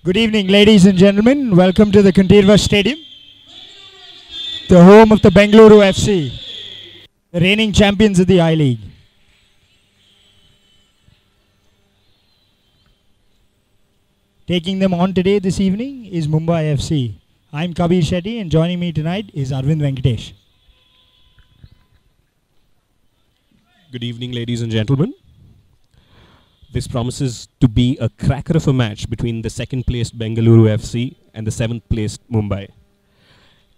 Good evening, ladies and gentlemen. Welcome to the Kanteerava Stadium, the home of the Bengaluru FC, the reigning champions of the I-League. Taking them on today this evening is Mumbai FC. I'm Kabir Shetty, and joining me tonight is Arvind Venkatesh. Good evening, ladies and gentlemen. This promises to be a cracker of a match between the second-placed Bengaluru FC and the seventh-placed Mumbai.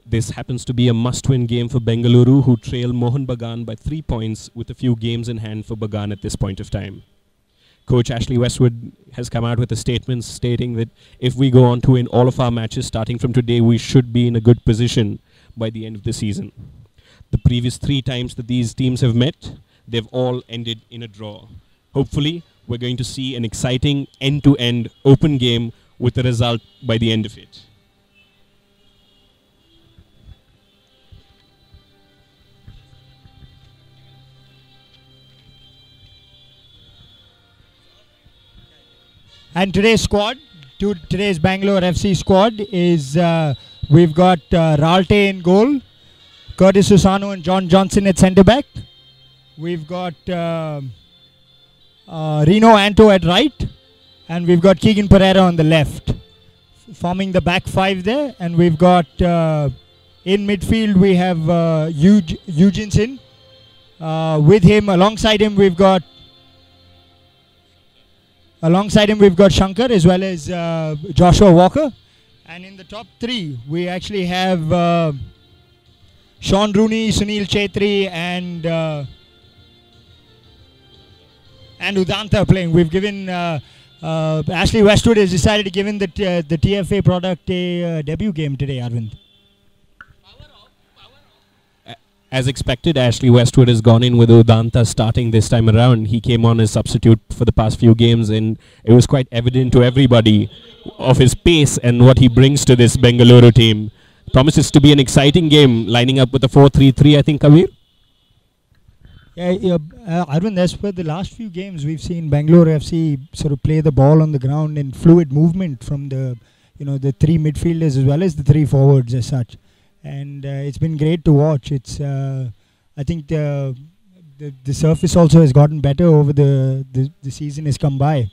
This happens to be a must-win game for Bengaluru, who trail Mohun Bagan by 3 points with a few games in hand for Bagan at this point of time. Coach Ashley Westwood has come out with a statement stating that if we go on to win all of our matches starting from today, we should be in a good position by the end of the season. The previous 3 times that these teams have met, they've all ended in a draw. Hopefully, we're going to see an exciting end-to-end open game with a result by the end of it. And today's squad, today's Bangalore FC squad is, we've got Ralte in goal, Curtis Susano and John Johnson at centre-back. We've got Reno Anto at right, and we've got Keegan Pereira on the left, forming the back 5 there. And we've got in midfield we have Eugene Sin. With him, alongside him, we've got Shankar as well as Joshua Walker. And in the top 3, we actually have Sean Rooney, Sunil Chetri, and Udanta playing. We've given Ashley Westwood has decided to give in the TFA product a debut game today, Arvind. As expected, Ashley Westwood has gone in with Udanta starting this time around. He came on as substitute for the past few games, and it was quite evident to everybody of his pace and what he brings to this Bengaluru team. Promises to be an exciting game, lining up with a 4-3-3, I think, Kabir? Yeah, Arvind, as per the last few games, we've seen Bangalore FC sort of play the ball on the ground in fluid movement from the 3 midfielders as well as the 3 forwards as such. And it's been great to watch. It's I think the surface also has gotten better over the season has come by.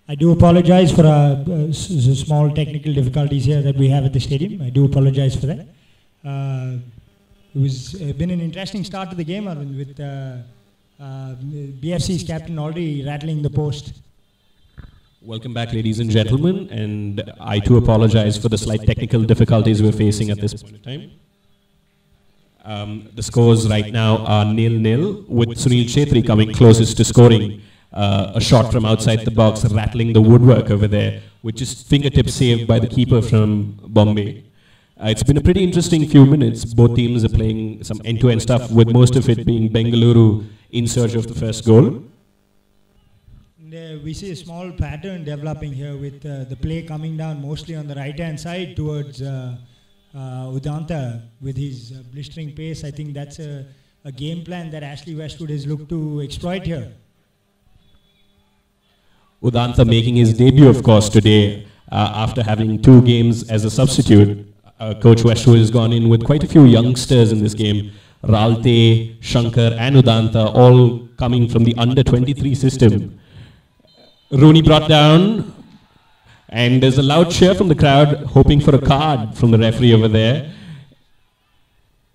I do apologize for small technical difficulties here that we have at the stadium. I do apologize for that. It was been an interesting start to the game, Arvind, with BFC's captain already rattling the post. Welcome back, ladies and gentlemen, and I too apologize for the slight technical difficulties we're facing at this point in time. The scores right now are 0-0, with Sunil Chetri coming closest to scoring a shot from outside the box, rattling the woodwork over there, which is fingertip saved by the keeper from Bombay. It's been a pretty interesting few minutes. Both teams are playing some end-to-end stuff, with most of it being Bengaluru in search of the first goal. We see a small pattern developing here with the play coming down mostly on the right-hand side towards Udanta with his blistering pace. I think that's a game plan that Ashley Westwood has looked to exploit here. Udanta making his debut, of course, today after having 2 games as a substitute. Coach Westwood has gone in with quite a few youngsters in this game. Ralte, Shankar and Udanta, all coming from the under-23 system. Rooney brought down, and there's a loud cheer from the crowd, hoping for a card from the referee over there.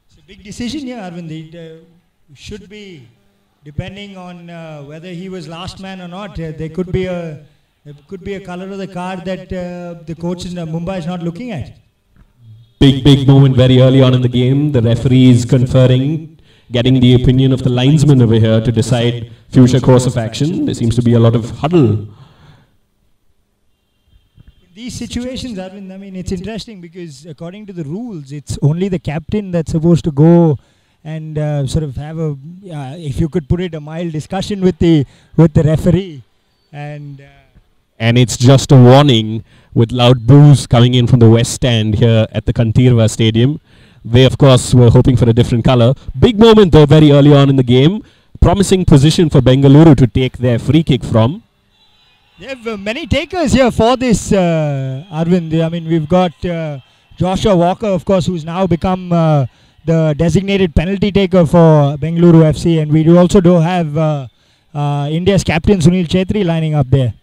It's a big decision here, Arvind. It should be, depending on whether he was last man or not. There could be a colour of the card that the coach in Mumbai is not looking at. Big moment very early on in the game. The referee is conferring, getting the opinion of the linesman over here to decide future course of action. There seems to be a lot of huddle. In these situations, Arvind, I mean, it's interesting because according to the rules, it's only the captain that's supposed to go and sort of have a, if you could put it, a mild discussion with the referee. And it's just a warning, with loud boos coming in from the west stand here at the Kanteerava Stadium. They, of course, were hoping for a different colour. Big moment, though, very early on in the game. Promising position for Bengaluru to take their free kick from. They have many takers here for this, Arvind. I mean, we've got Joshua Walker, of course, who's now become the designated penalty taker for Bengaluru FC. And we do also have India's captain, Sunil Chhetri, lining up there.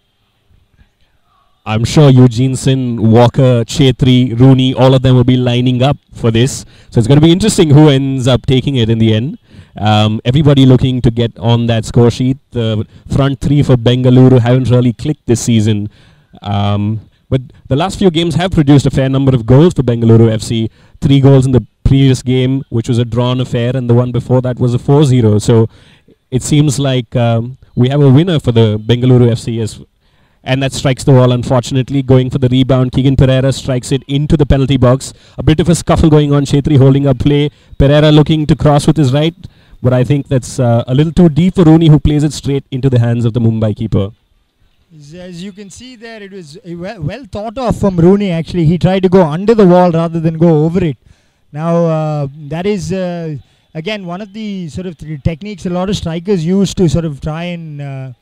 I'm sure Eugene Sin, Walker, Chhetri, Rooney, all of them will be lining up for this. So it's going to be interesting who ends up taking it in the end. Everybody looking to get on that score sheet. The front three for Bengaluru haven't really clicked this season. But the last few games have produced a fair number of goals for Bengaluru FC. 3 goals in the previous game, which was a drawn affair, and the one before that was a 4-0. So it seems like we have a winner for the Bengaluru FC. And that strikes the wall, unfortunately. Going for the rebound, Keegan Pereira strikes it into the penalty box. A bit of a scuffle going on, Chhetri holding up play. Pereira looking to cross with his right, but I think that's a little too deep for Rooney, who plays it straight into the hands of the Mumbai keeper. As you can see there, it was well thought of from Rooney, actually. He tried to go under the wall rather than go over it. Now, that is, again, one of the sort of techniques a lot of strikers use to sort of try and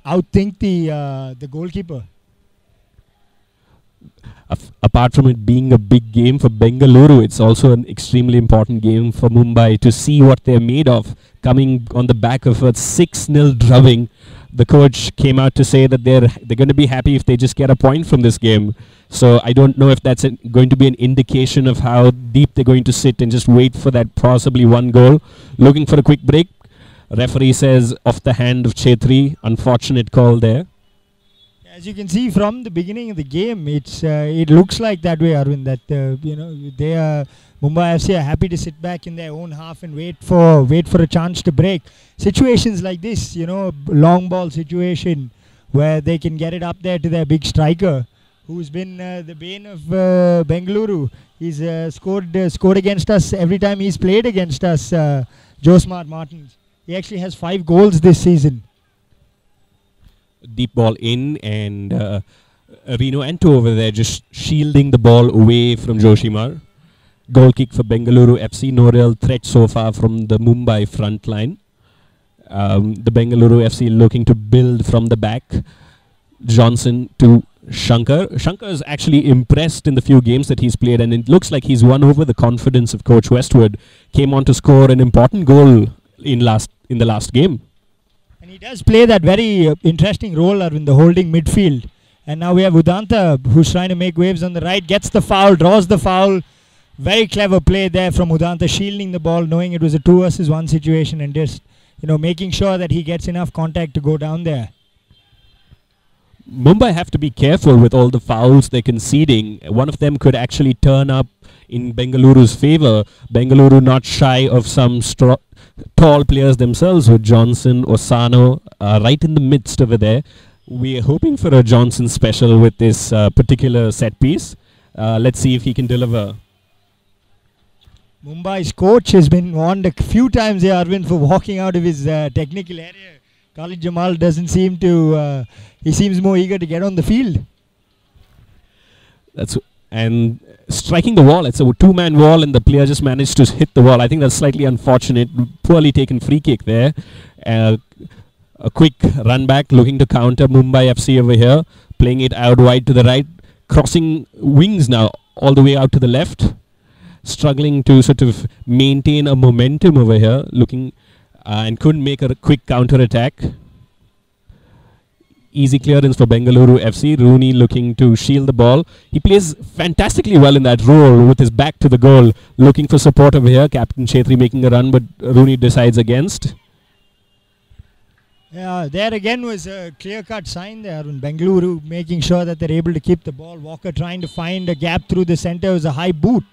outthink the goalkeeper. Apart from it being a big game for Bengaluru, it's also an extremely important game for Mumbai to see what they're made of. Coming on the back of a 6-0 drubbing, the coach came out to say that they're going to be happy if they just get a point from this game. So I don't know if that's going to be an indication of how deep they're going to sit and just wait for that possibly one goal. Looking for a quick break. Referee says off the hand of Chhetri. Unfortunate call there. As you can see from the beginning of the game, it looks like that way, Arvind. That Mumbai FC are happy to sit back in their own half and wait for a chance to break. Situations like this, long ball situation where they can get it up there to their big striker, who's been the bane of Bengaluru. He's scored against us every time he's played against us. Josmar Martins. He actually has 5 goals this season. Deep ball in, and Reno Anto over there just shielding the ball away from Joshimar. Goal kick for Bengaluru FC. No real threat so far from the Mumbai front line. The Bengaluru FC looking to build from the back. Johnson to Shankar. Shankar is actually impressed in the few games that he's played, and it looks like he's won over the confidence of Coach Westwood. Came on to score an important goal in the last game. And he does play that very interesting role in the holding midfield. And now we have Udanta, who's trying to make waves on the right, gets the foul, draws the foul. Very clever play there from Udanta, shielding the ball, knowing it was a 2 versus 1 situation, and just making sure that he gets enough contact to go down there. Mumbai have to be careful with all the fouls they're conceding. One of them could actually turn up in Bengaluru's favour. Bengaluru not shy of some tall players themselves, with Johnson, Osano right in the midst over there. We are hoping for a Johnson special with this particular set piece. Let's see if he can deliver. Mumbai's coach has been warned a few times here, Arvind, for walking out of his technical area. Khalid Jamal doesn't seem to, he seems more eager to get on the field. And striking the wall, it's a 2-man wall, and the player just managed to hit the wall. I think that's slightly unfortunate. Poorly taken free kick there. A quick run back, looking to counter Mumbai FC over here. Playing it out wide to the right. Crossing wings now, all the way out to the left. struggling to sort of maintain a momentum over here, looking and couldn't make a quick counter attack. Easy clearance for Bengaluru FC. Rooney looking to shield the ball. He plays fantastically well in that role with his back to the goal, looking for support over here. Captain Chetri making a run, but Rooney decides against. Yeah, there again was a clear-cut sign there on Bengaluru, making sure that they're able to keep the ball. Walker trying to find a gap through the centre. It was a high boot.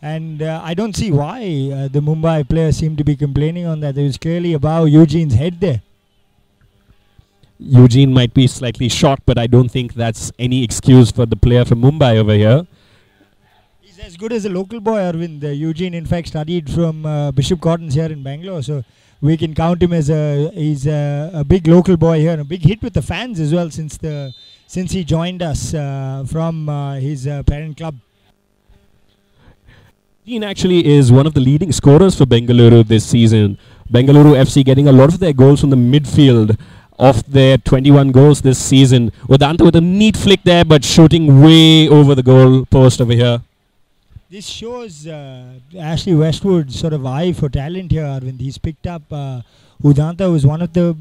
And I don't see why the Mumbai players seem to be complaining on that. It was clearly above Eugene's head there. Eugene might be slightly short, but I don't think that's any excuse for the player from Mumbai over here. He's as good as a local boy, Arvind. Eugene, in fact, studied from Bishop Cotton's here in Bangalore, so we can count him as he's a big local boy here, and a big hit with the fans as well since he joined us from his parent club. Eugene actually is one of the leading scorers for Bengaluru this season. Bengaluru FC getting a lot of their goals from the midfield. Of their 21 goals this season, Udanta with a neat flick there, but shooting way over the goal post over here. This shows Ashley Westwood's sort of eye for talent here, Arvind. He's picked up Udanta, who's one of the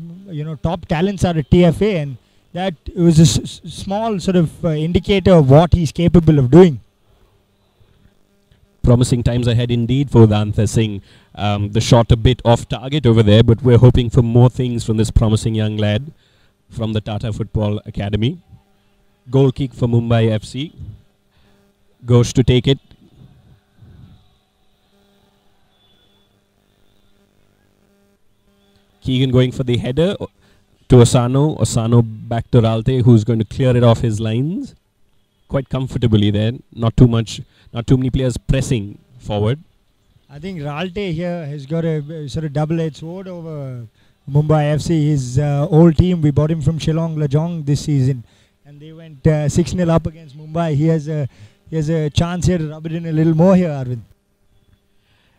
top talents out of TFA, and that was a small sort of indicator of what he's capable of doing. Promising times ahead indeed for Udanta Singh. The shot a bit off target over there, but we're hoping for more things from this promising young lad from the Tata Football Academy. Goal kick for Mumbai FC. Ghosh to take it. Keegan going for the header to Osano. Osano back to Ralte, who's going to clear it off his lines quite comfortably there. Not too many players pressing forward. I think Ralte here has got a sort of double-edged sword over Mumbai FC. His old team, we bought him from Shillong Lajong this season, and they went 6-0 up against Mumbai. He has a chance here to rub it in a little more here, Arvind.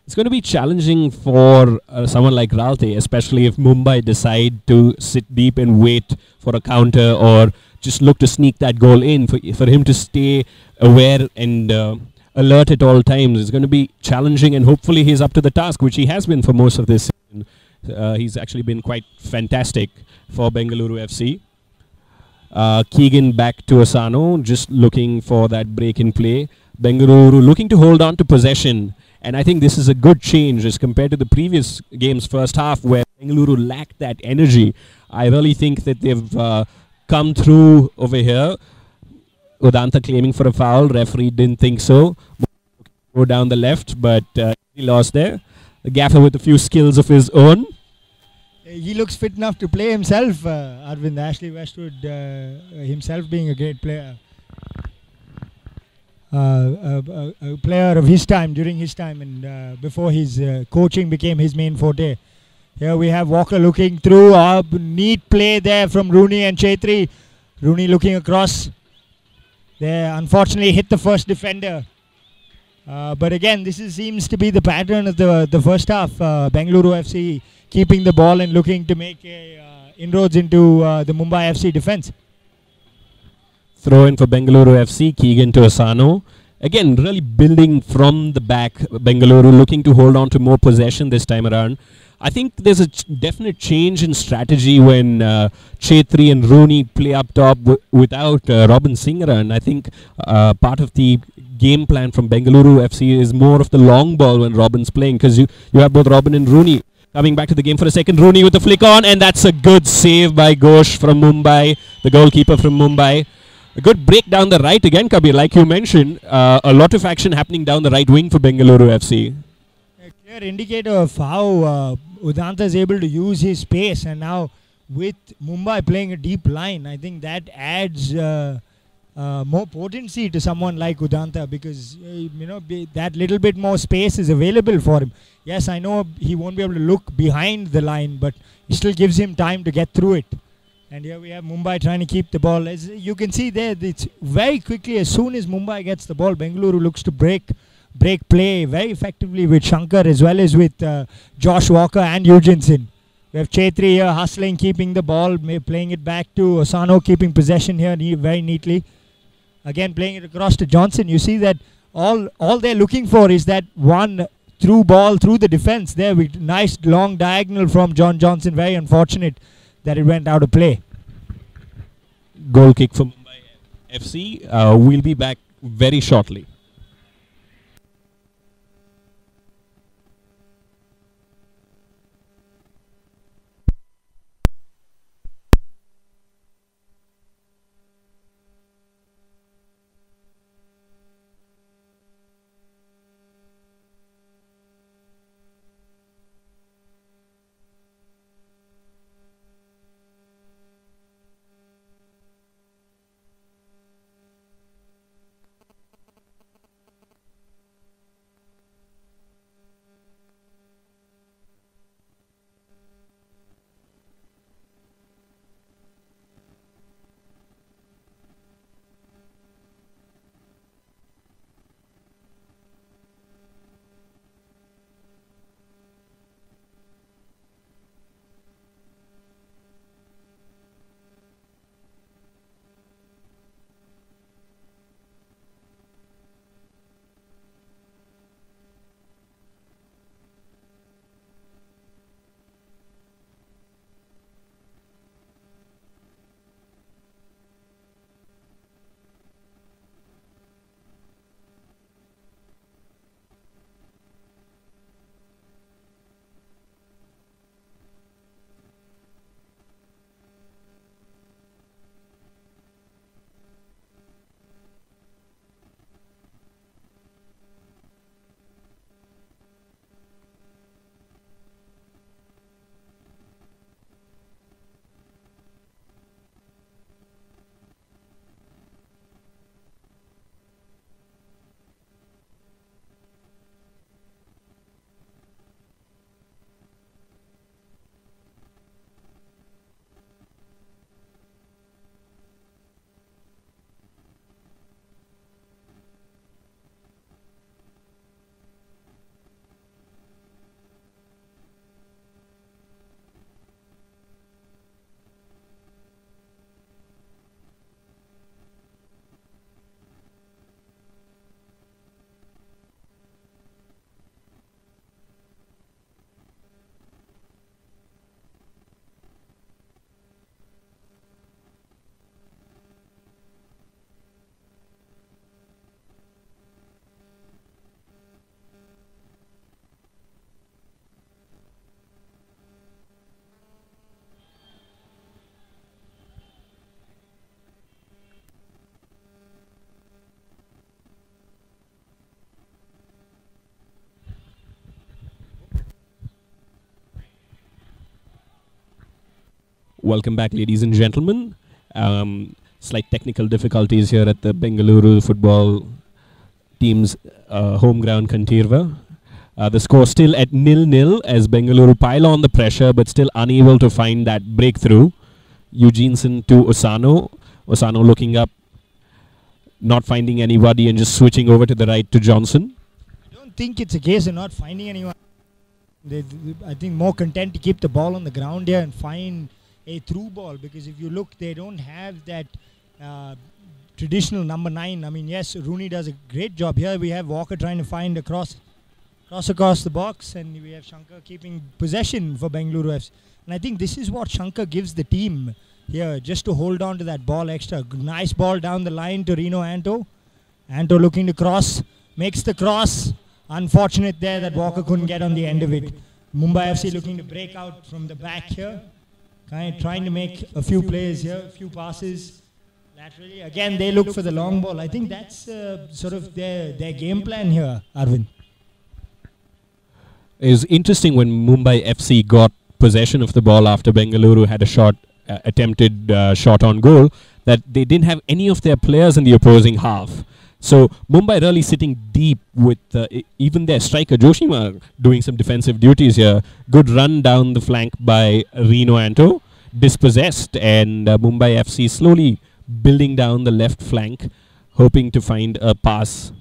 It's going to be challenging for someone like Ralte, especially if Mumbai decide to sit deep and wait for a counter or just look to sneak that goal in. For him to stay aware and alert at all times is going to be challenging, and hopefully he's up to the task, which he has been for most of this season. He's actually been quite fantastic for Bengaluru FC. Keegan back to Asano, just looking for that break in play. Bengaluru looking to hold on to possession, and I think this is a good change as compared to the previous game's first half where Bengaluru lacked that energy. I really think that they've come through over here. Udanta claiming for a foul. Referee didn't think so. Go down the left, but he lost there. The gaffer with a few skills of his own. He looks fit enough to play himself, Arvind. Ashley Westwood himself being a great player. A player of his time, during his time, and before his coaching became his main forte. Here we have Walker looking through. Neat play there from Rooney and Chetri. Rooney looking across. There, unfortunately, hit the first defender. But again, this seems to be the pattern of the first half. Bengaluru FC keeping the ball and looking to make inroads into the Mumbai FC defense. Throw in for Bengaluru FC. Keegan to Asano. Again, really building from the back. Bengaluru looking to hold on to more possession this time around. I think there's a definite change in strategy when Chetri and Rooney play up top without Robin Singh around. I think part of the game plan from Bengaluru FC is more of the long ball when Robin's playing, because you have both Robin and Rooney coming back to the game for a second. Rooney with a flick on, and that's a good save by Ghosh from Mumbai, the goalkeeper from Mumbai. A good break down the right again, Kabir, like you mentioned. A lot of action happening down the right wing for Bengaluru FC. A clear indicator of how Udanta is able to use his space, and now with Mumbai playing a deep line, I think that adds more potency to someone like Udanta, because that little bit more space is available for him. Yes, I know he won't be able to look behind the line, but it still gives him time to get through it. And here we have Mumbai trying to keep the ball. As you can see there, it's very quickly, as soon as Mumbai gets the ball, Bengaluru looks to break play very effectively with Shankar as well as with Josh Walker and Eugenson. We have Chetri here hustling, keeping the ball, playing it back to Osano, keeping possession here very neatly. Again, playing it across to Johnson. You see that all they're looking for is that one through ball through the defense there with nice long diagonal from John Johnson. Very unfortunate that it went out of play. Goal kick for Mumbai FC. We'll be back very shortly. Welcome back, ladies and gentlemen. Slight technical difficulties here at the Bengaluru football team's home ground, Kanteerava. The score still at 0-0 as Bengaluru pile on the pressure but still unable to find that breakthrough. Eugenson to Osano. Osano looking up, not finding anybody and just switching over to the right to Johnson. I don't think it's a case of not finding anyone. I think more content to keep the ball on the ground here and find a through ball, because if you look, they don't have that traditional number 9. I mean, yes, Rooney does a great job. Here we have Walker trying to find a cross across the box, and we have Shankar keeping possession for Bengaluru FC. And I think this is what Shankar gives the team here, just to hold on to that ball extra. Nice ball down the line to Reno Anto. Anto looking to cross, makes the cross. Unfortunate there that Walker couldn't get on the end of it. Mumbai FC looking to break out from the back here. Trying to make a few plays here, a few passes laterally. Again, they look for the long ball. I think that's sort of their game plan here, Arvind. It was interesting when Mumbai FC got possession of the ball after Bengaluru had a shot, attempted shot on goal, that they didn't have any of their players in the opposing half. So Mumbai really sitting deep with even their striker Joshima doing some defensive duties here. Good run down the flank by Reno Anto, dispossessed, and Mumbai FC slowly building down the left flank, hoping to find a pass.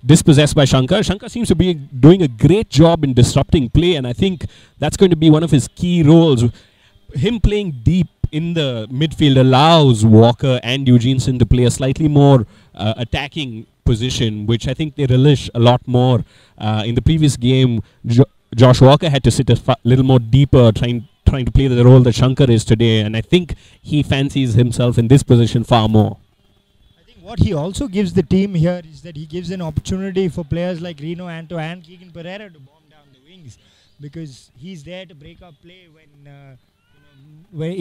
Dispossessed by Shankar. Shankar seems to be doing a great job in disrupting play, and I think that's going to be one of his key roles. Him playing deep in the midfield allows Walker and Eugenson to play a slightly more attacking position, which I think they relish a lot more. In the previous game, Josh Walker had to sit a little more deeper, trying to play the role that Shankar is today, and I think he fancies himself in this position far more. I think what he also gives the team here is that he gives an opportunity for players like Reno Anto and Keegan Pereira to bomb down the wings, because he's there to break up play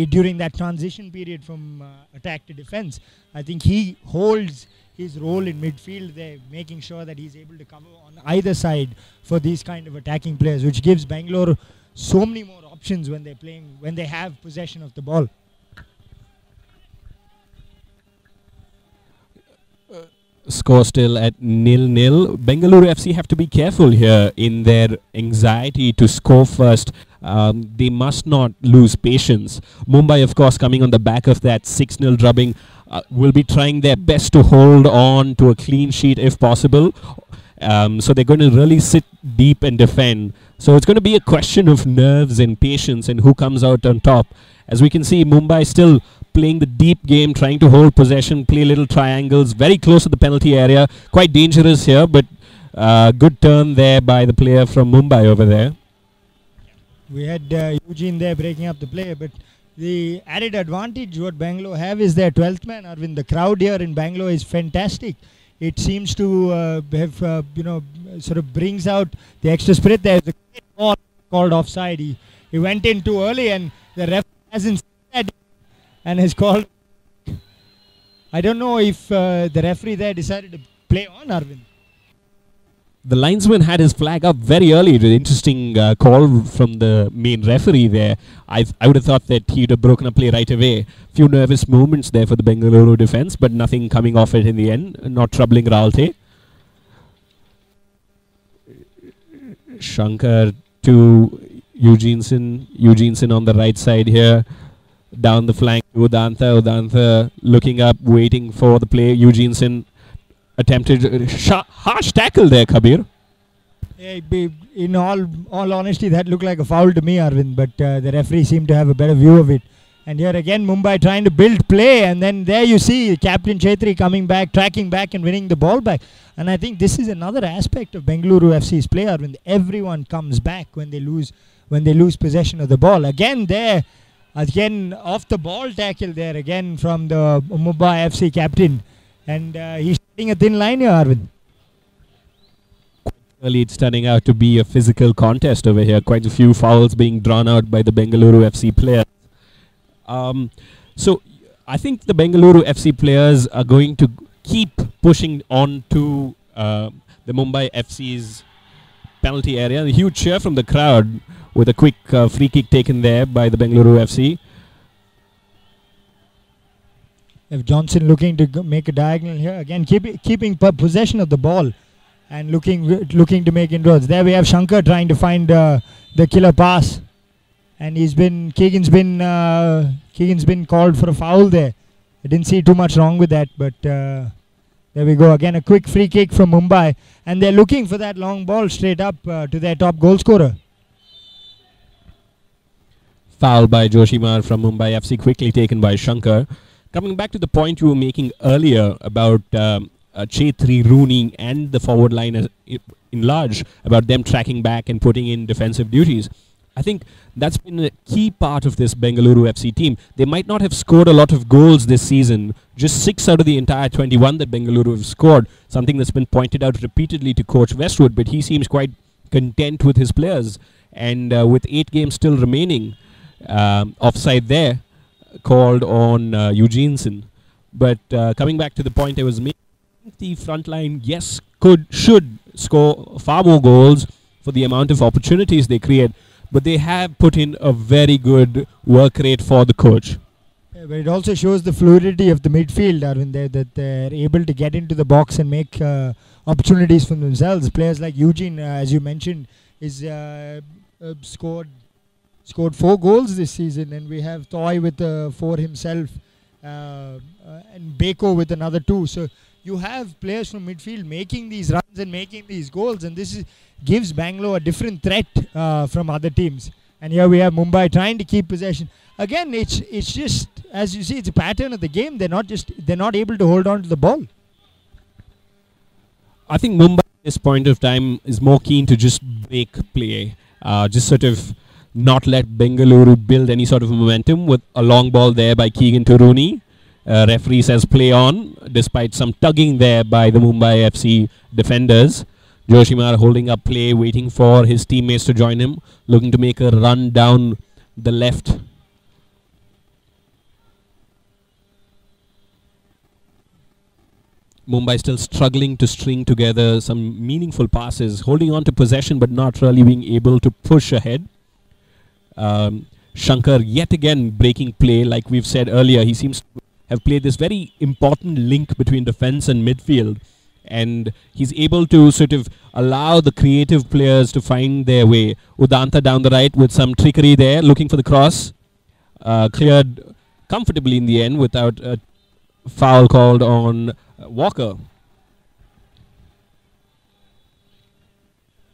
during that transition period from attack to defense. I think he holds his role in midfield there, making sure that he's able to cover on either side for these kind of attacking players, which gives Bangalore so many more options when they have possession of the ball. Score still at 0-0. Bengaluru FC have to be careful here in their anxiety to score first. They must not lose patience. Mumbai, of course, coming on the back of that 6-0 drubbing, will be trying their best to hold on to a clean sheet if possible. So they're going to really sit deep and defend. So it's going to be a question of nerves and patience and who comes out on top. As we can see, Mumbai still playing the deep game, trying to hold possession, play little triangles, very close to the penalty area. Quite dangerous here, but good turn there by the player from Mumbai over there. We had Eugene there breaking up the play, but the added advantage what Bangalore have is their 12th man, Arvind. The crowd here in Bangalore is fantastic. It seems to have, sort of brings out the extra spirit. There's a great ball called offside. He went in too early and the ref hasn't seen that and has called. I don't know if the referee there decided to play on, Arvind. The linesman had his flag up very early. It was an interesting call from the main referee there. I would have thought that he would have broken a play right away. Few nervous moments there for the Bengaluru defense, but nothing coming off it in the end. Not troubling Ralte. Shankar to Eugenson. Eugenson on the right side here. Down the flank to Udanta. Udanta looking up, waiting for the play. Eugenson attempted harsh tackle there, Kabir. In all honesty, that looked like a foul to me, Arvind, but the referee seemed to have a better view of it. And here again, Mumbai trying to build play, and then there you see Captain Chetri coming back, tracking back and winning the ball back. And I think this is another aspect of Bengaluru FC's play, Arvind. Everyone comes back when they lose possession of the ball. Again off the ball tackle there again from the Mumbai FC captain. And he's shooting a thin line here, Arvind. Early, it's turning out to be a physical contest over here. Quite a few fouls being drawn out by the Bengaluru FC players. So I think the Bengaluru FC players are going to keep pushing on to the Mumbai FC's penalty area. A huge cheer from the crowd with a quick free kick taken there by the Bengaluru FC. If Johnson looking to make a diagonal here, again keeping possession of the ball and looking to make inroads. There we have Shankar trying to find the killer pass, and Keegan's been called for a foul there. I didn't see too much wrong with that, but there we go again, a quick free kick from Mumbai, and they're looking for that long ball straight up to their top goal scorer. Foul by Joshimar from Mumbai FC, quickly taken by Shankar. Coming back to the point you were making earlier about Chetri, Rooney and the forward line in large, about them tracking back and putting in defensive duties. I think that's been a key part of this Bengaluru FC team. They might not have scored a lot of goals this season, just 6 out of the entire 21 that Bengaluru have scored, something that's been pointed out repeatedly to Coach Westwood, but he seems quite content with his players. And with 8 games still remaining, offside there, called on Eugenson. But coming back to the point I was making, the front line, yes, should score far more goals for the amount of opportunities they create, but they have put in a very good work rate for the coach. Yeah, but it also shows the fluidity of the midfield, Arvind, that they're able to get into the box and make opportunities for themselves. Players like Eugene, as you mentioned, is scored 4 goals this season, and we have Toy with 4 himself, and Beko with another 2. So you have players from midfield making these runs and making these goals, and this gives Bangalore a different threat from other teams. And here we have Mumbai trying to keep possession. Again, it's just, as you see, it's a pattern of the game. They're not able to hold on to the ball. I think Mumbai at this point of time is more keen to just break play, just sort of not let Bengaluru build any sort of momentum with a long ball there by Keegan to Rooney. Referee says play on, despite some tugging there by the Mumbai FC defenders. Joshimar holding up play, waiting for his teammates to join him, looking to make a run down the left. Mumbai still struggling to string together some meaningful passes, holding on to possession but not really being able to push ahead. Shankar yet again breaking play, like we've said earlier. He seems to have played this very important link between defense and midfield, and he's able to sort of allow the creative players to find their way. Udanta down the right with some trickery there, looking for the cross. Cleared comfortably in the end without a foul called on Walker.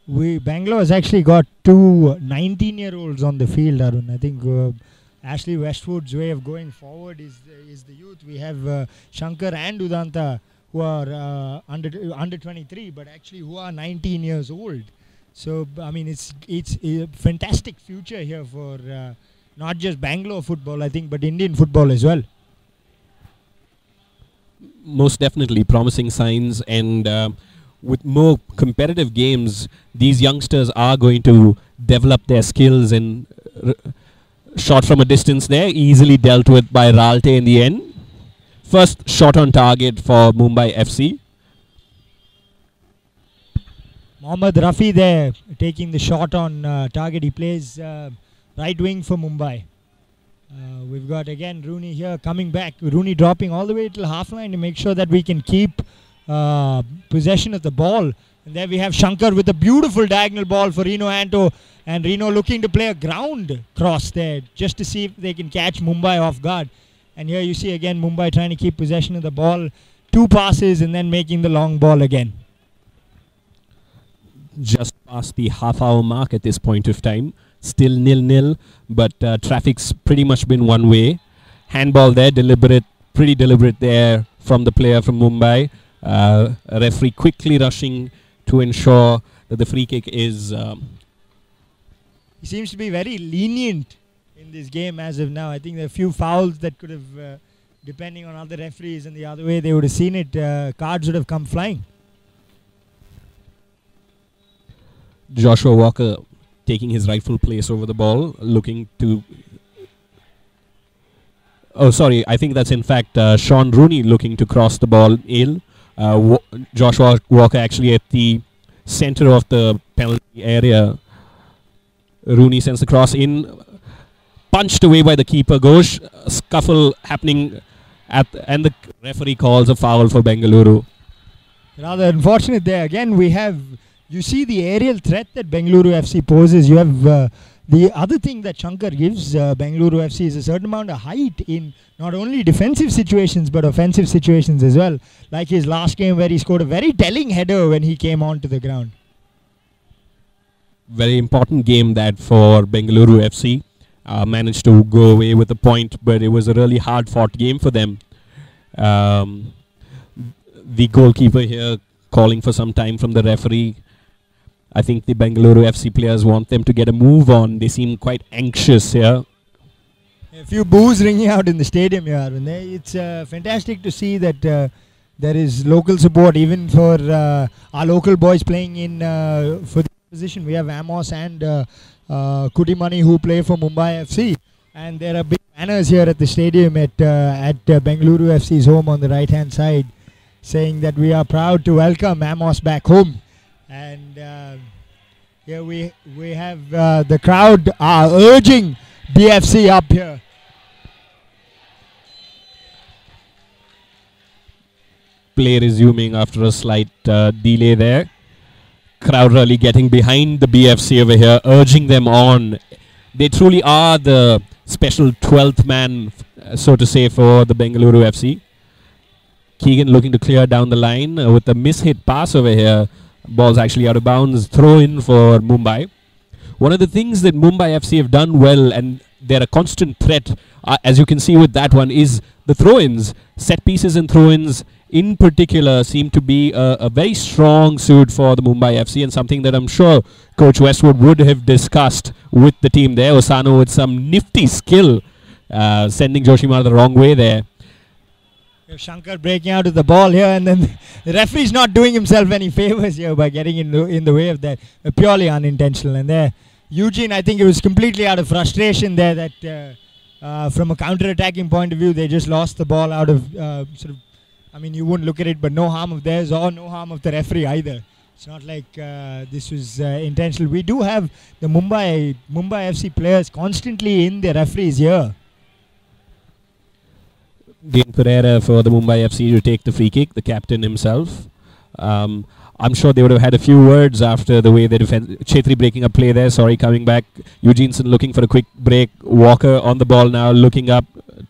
Bangalore has actually got two 19-year-olds on the field, Arun. I think Ashley Westwood's way of going forward is the youth. We have Shankar and Udanta who are under 23, but actually who are 19 years old. So I mean, it's a fantastic future here for not just Bangalore football, I think, but Indian football as well. Most definitely promising signs, and with more competitive games, these youngsters are going to develop their skills. And shot from a distance there, easily dealt with by Ralte in the end. First shot on target for Mumbai FC. Mohammad Rafi there taking the shot on target. He plays right wing for Mumbai. We've got again Rooney here coming back. Rooney dropping all the way till half line to make sure that we can keep possession of the ball. And there we have Shankar with a beautiful diagonal ball for Reno Anto. And Reno looking to play a ground cross there just to see if they can catch Mumbai off guard. And here you see again Mumbai trying to keep possession of the ball. Two passes and then making the long ball again. Just past the half-hour mark at this point of time. Still 0-0, but traffic's pretty much been one way. Handball there, pretty deliberate there from the player from Mumbai. A referee quickly rushing to ensure that the free kick is... He seems to be very lenient in this game as of now. I think there are a few fouls that could have, depending on other referees and the other way they would have seen it, cards would have come flying. Joshua Walker taking his rightful place over the ball, looking to... Oh, sorry, I think that's in fact Sean Rooney looking to cross the ball ill. Joshua Walker actually at the center of the penalty area. Rooney sends the cross in, punched away by the keeper. Ghosh, a scuffle happening and the referee calls a foul for Bengaluru. Rather unfortunate there. Again, we have... You see the aerial threat that Bengaluru FC poses. You have the other thing that Shankar gives Bengaluru FC is a certain amount of height in not only defensive situations but offensive situations as well. Like his last game where he scored a very telling header when he came onto the ground. Very important game that for Bengaluru FC. Managed to go away with a point, but it was a really hard-fought game for them. The goalkeeper here calling for some time from the referee. I think the Bengaluru FC players want them to get a move on. They seem quite anxious here. A few boos ringing out in the stadium here. It's fantastic to see that there is local support even for our local boys playing in for the position. We have Amos and Kudimani who play for Mumbai FC. And there are big banners here at the stadium at Bengaluru FC's home on the right hand side, saying that we are proud to welcome Amos back home. And here we have the crowd are urging BFC up here. Play resuming after a slight delay there. Crowd really getting behind the BFC over here, urging them on. They truly are the special 12th man, so to say, for the Bengaluru FC. Keegan looking to clear down the line with a mishit pass over here. Ball's actually out of bounds. Throw in for Mumbai. one of the things that Mumbai FC have done well, and they're a constant threat, as you can see with that one, is the throw-ins. Set pieces and throw-ins in particular seem to be a very strong suit for the Mumbai FC, and something that I'm sure Coach Westwood would have discussed with the team there. Osano with some nifty skill, sending Joshimar the wrong way there. Shankar breaking out of the ball here, and then the referee's not doing himself any favors here by getting in the way of that. Purely unintentional. And there, Eugene, I think it was completely out of frustration there that from a counter-attacking point of view, they just lost the ball out of I mean, you wouldn't look at it, but no harm of theirs or no harm of the referee either. It's not like this was intentional. We do have the Mumbai FC players constantly in the referee's ear. Dean Pereira for the Mumbai FC to take the free kick, the captain himself. I'm sure they would have had a few words after the way they defend. Chetri breaking up play there, coming back. Eugeneson looking for a quick break. Walker on the ball now, looking up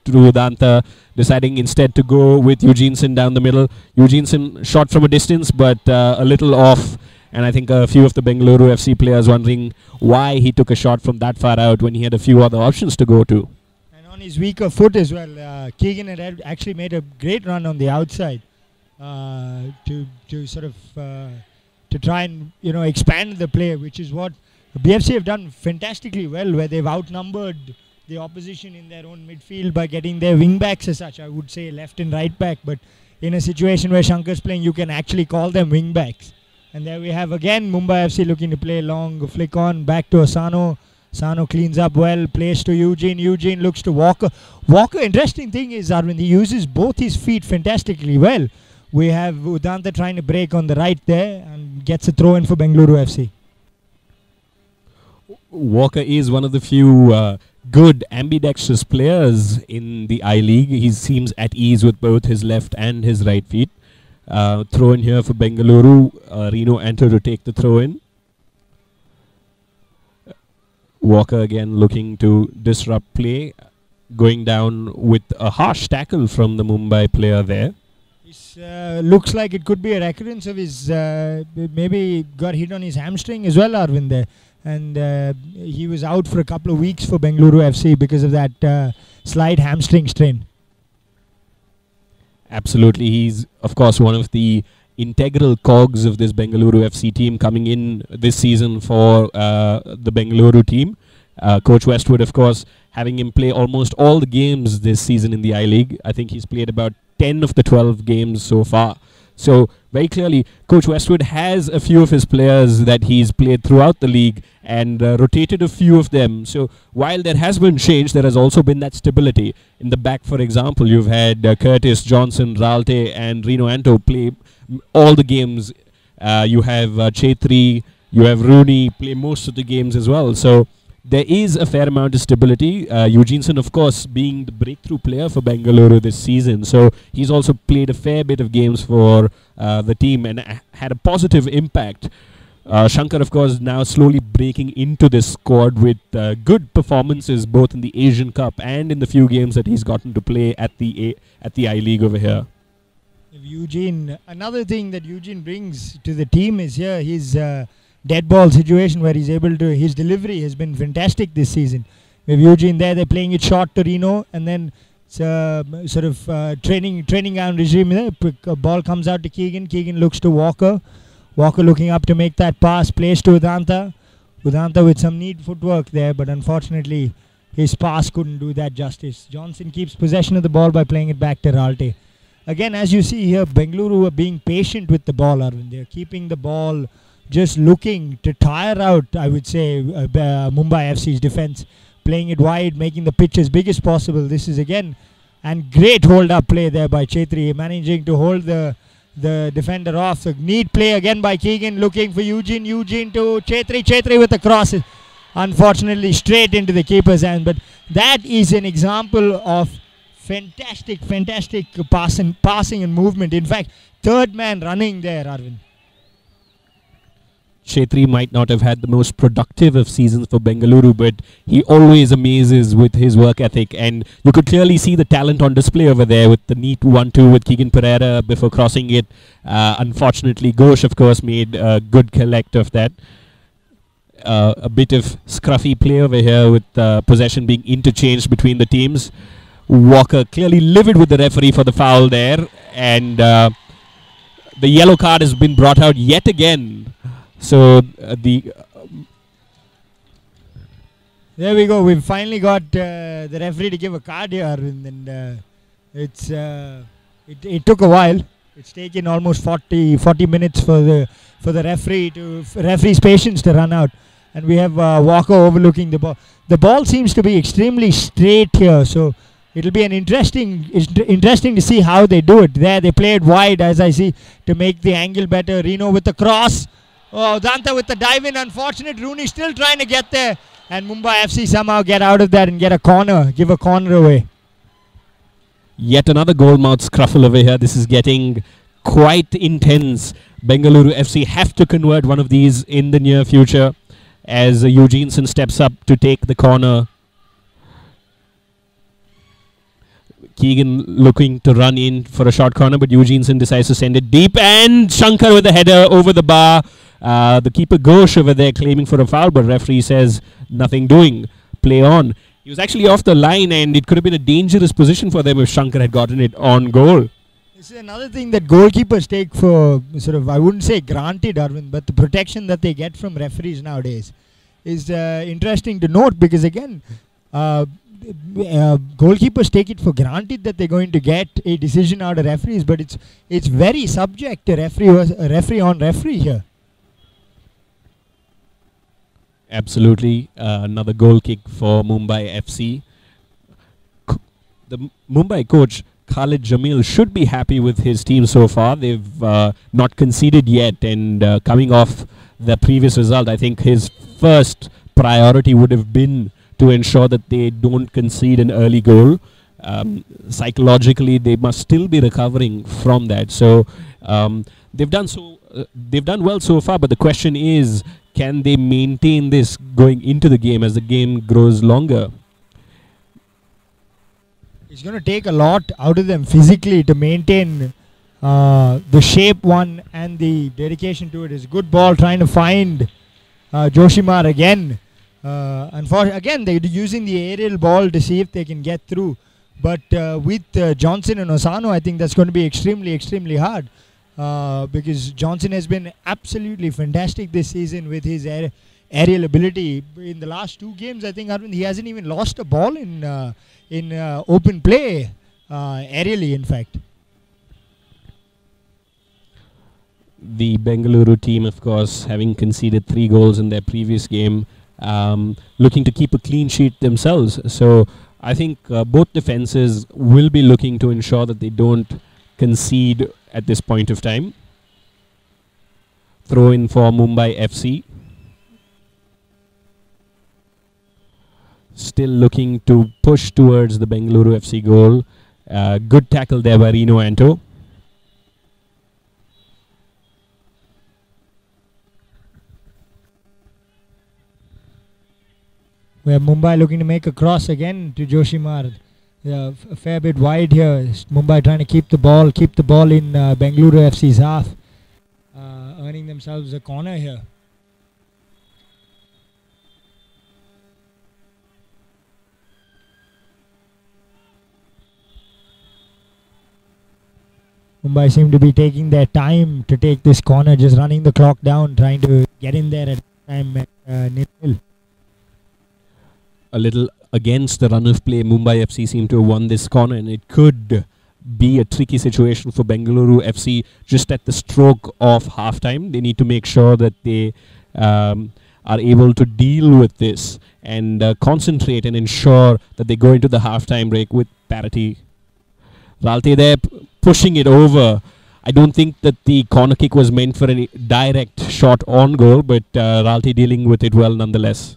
to Udanta, deciding instead to go with Eugeneson down the middle. Eugeneson shot from a distance, but a little off. And I think a few of the Bengaluru FC players wondering why he took a shot from that far out when he had a few other options to go to. And on his weaker foot as well, Keegan had actually made a great run on the outside. To try and expand the play, which is what BFC have done fantastically well, where they've outnumbered the opposition in their own midfield by getting their wing backs as such. I would say left and right back, but in a situation where Shankar's playing, you can actually call them wing backs. And there we have again Mumbai FC looking to play long, flick on back to Osano. Sano cleans up well, plays to Eugene. Eugene looks to Walker. Walker, interesting thing is, Arvind, he uses both his feet fantastically well. We have Udanta trying to break on the right there and gets a throw in for Bengaluru FC. Walker is one of the few good ambidextrous players in the I-League. He seems at ease with both his left and his right feet. Throw in here for Bengaluru. Reno Enter to take the throw in. Walker again looking to disrupt play, going down with a harsh tackle from the Mumbai player there. Looks like it could be a recurrence of his, maybe got hit on his hamstring as well, Arvind, there. And he was out for a couple of weeks for Bengaluru FC because of that slight hamstring strain. Absolutely. He's, of course, one of the integral cogs of this Bengaluru FC team coming in this season for the Bengaluru team. Coach Westwood, of course, having him play almost all the games this season in the I-League. I think he's played about 10 of the 12 games so far. So very clearly, Coach Westwood has a few of his players that he's played throughout the league and rotated a few of them. So while there has been change, there has also been that stability. In the back, for example, you've had Curtis, Johnson, Ralte and Reno Anto play all the games. You have Chetri, you have Rooney play most of the games as well. So there is a fair amount of stability. Eugeneson, of course, being the breakthrough player for Bengaluru this season. So he's also played a fair bit of games for the team and had a positive impact. Shankar, of course, now slowly breaking into this squad with good performances both in the Asian Cup and in the few games that he's gotten to play at the I-League over here. Eugene, another thing that Eugene brings to the team is here his dead ball situation where he's able to, his delivery has been fantastic this season. With Eugene there, they're playing it short to Reno and then training ground regime there. Ball comes out to Keegan. Keegan looks to Walker. Walker looking up to make that pass, plays to Udanta. Udanta with some neat footwork there, but unfortunately his pass couldn't do that justice. Johnson keeps possession of the ball by playing it back to Ralte. Again, as you see here, Bengaluru are being patient with the ball, Arvind. They're keeping the ball, just looking to tire out, I would say, Mumbai FC's defense. Playing it wide, making the pitch as big as possible. This is again, and great hold-up play there by Chetri, managing to hold the defender off. A neat play again by Keegan, looking for Eugene. Eugene to Chetri. Chetri with the cross. Unfortunately, straight into the keeper's hand. But that is an example of fantastic passing and movement. In fact, third man running there, Arvind. Chetri might not have had the most productive of seasons for Bengaluru, but he always amazes with his work ethic, and you could clearly see the talent on display over there with the neat 1-2 with Keegan Pereira before crossing it. Unfortunately, Ghosh, of course, made a good collect of that. A bit of scruffy play over here with possession being interchanged between the teams. Walker clearly livid with the referee for the foul there, and the yellow card has been brought out yet again. So there we go. We've finally got the referee to give a card here, and it took a while. It's taken almost 40 minutes for the referee's patience to run out, and we have Walker overlooking the ball. The ball seems to be extremely straight here, so it'll be interesting to see how they do it. There they play it wide, as I see, to make the angle better. Reno with the cross. Oh, Danta with the dive in. Unfortunate. Rooney still trying to get there, and Mumbai FC somehow get out of that and get a corner, give a corner away. Yet another goal-mouth scruffle over here. This is getting quite intense. Bengaluru FC have to convert one of these in the near future as Eugeneson steps up to take the corner. Keegan looking to run in for a short corner, but Eugeneson decides to send it deep, and Shankar with a header over the bar. The keeper Ghosh over there claiming for a foul, but referee says nothing doing. Play on. He was actually off the line, and it could have been a dangerous position for them if Shankar had gotten it on goal. This is another thing that goalkeepers take for sort of, I wouldn't say granted, Arvind, but the protection that they get from referees nowadays is interesting to note, because again, goalkeepers take it for granted that they're going to get a decision out of referees, but it's very subject to referee on referee here. Absolutely. Another goal kick for Mumbai FC. The Mumbai coach Khalid Jamil should be happy with his team so far. They've not conceded yet, and coming off the previous result, I think his first priority would have been to ensure that they don't concede an early goal. Psychologically, they must still be recovering from that. So they've done well so far, but the question is, can they maintain this going into the game as the game grows longer? It's going to take a lot out of them physically to maintain the shape one and the dedication to it. It's a good ball trying to find Joshimar again. Again, they're using the aerial ball to see if they can get through. But with Johnson and Osano, I think that's going to be extremely, extremely hard. Because Johnson has been absolutely fantastic this season with his aerial ability. In the last 2 games, I think, Arvind, he hasn't even lost a ball in open play, aerially, in fact. The Bengaluru team, of course, having conceded 3 goals in their previous game, looking to keep a clean sheet themselves. So I think both defenses will be looking to ensure that they don't concede at this point of time. Throw in for Mumbai FC. Still looking to push towards the Bengaluru FC goal. Good tackle there by Reno Anto. We have Mumbai looking to make a cross again to Joshimar. A fair bit wide here. Mumbai trying to keep the ball in Bengaluru FC's half, earning themselves a corner here. Mumbai seem to be taking their time to take this corner, just running the clock down, trying to get in there at time at nil. A little against the run of play, Mumbai FC seem to have won this corner, and it could be a tricky situation for Bengaluru FC just at the stroke of halftime. They need to make sure that they are able to deal with this and concentrate and ensure that they go into the halftime break with parity. Ralte there pushing it over. I don't think that the corner kick was meant for any direct shot on goal, but Ralte dealing with it well nonetheless.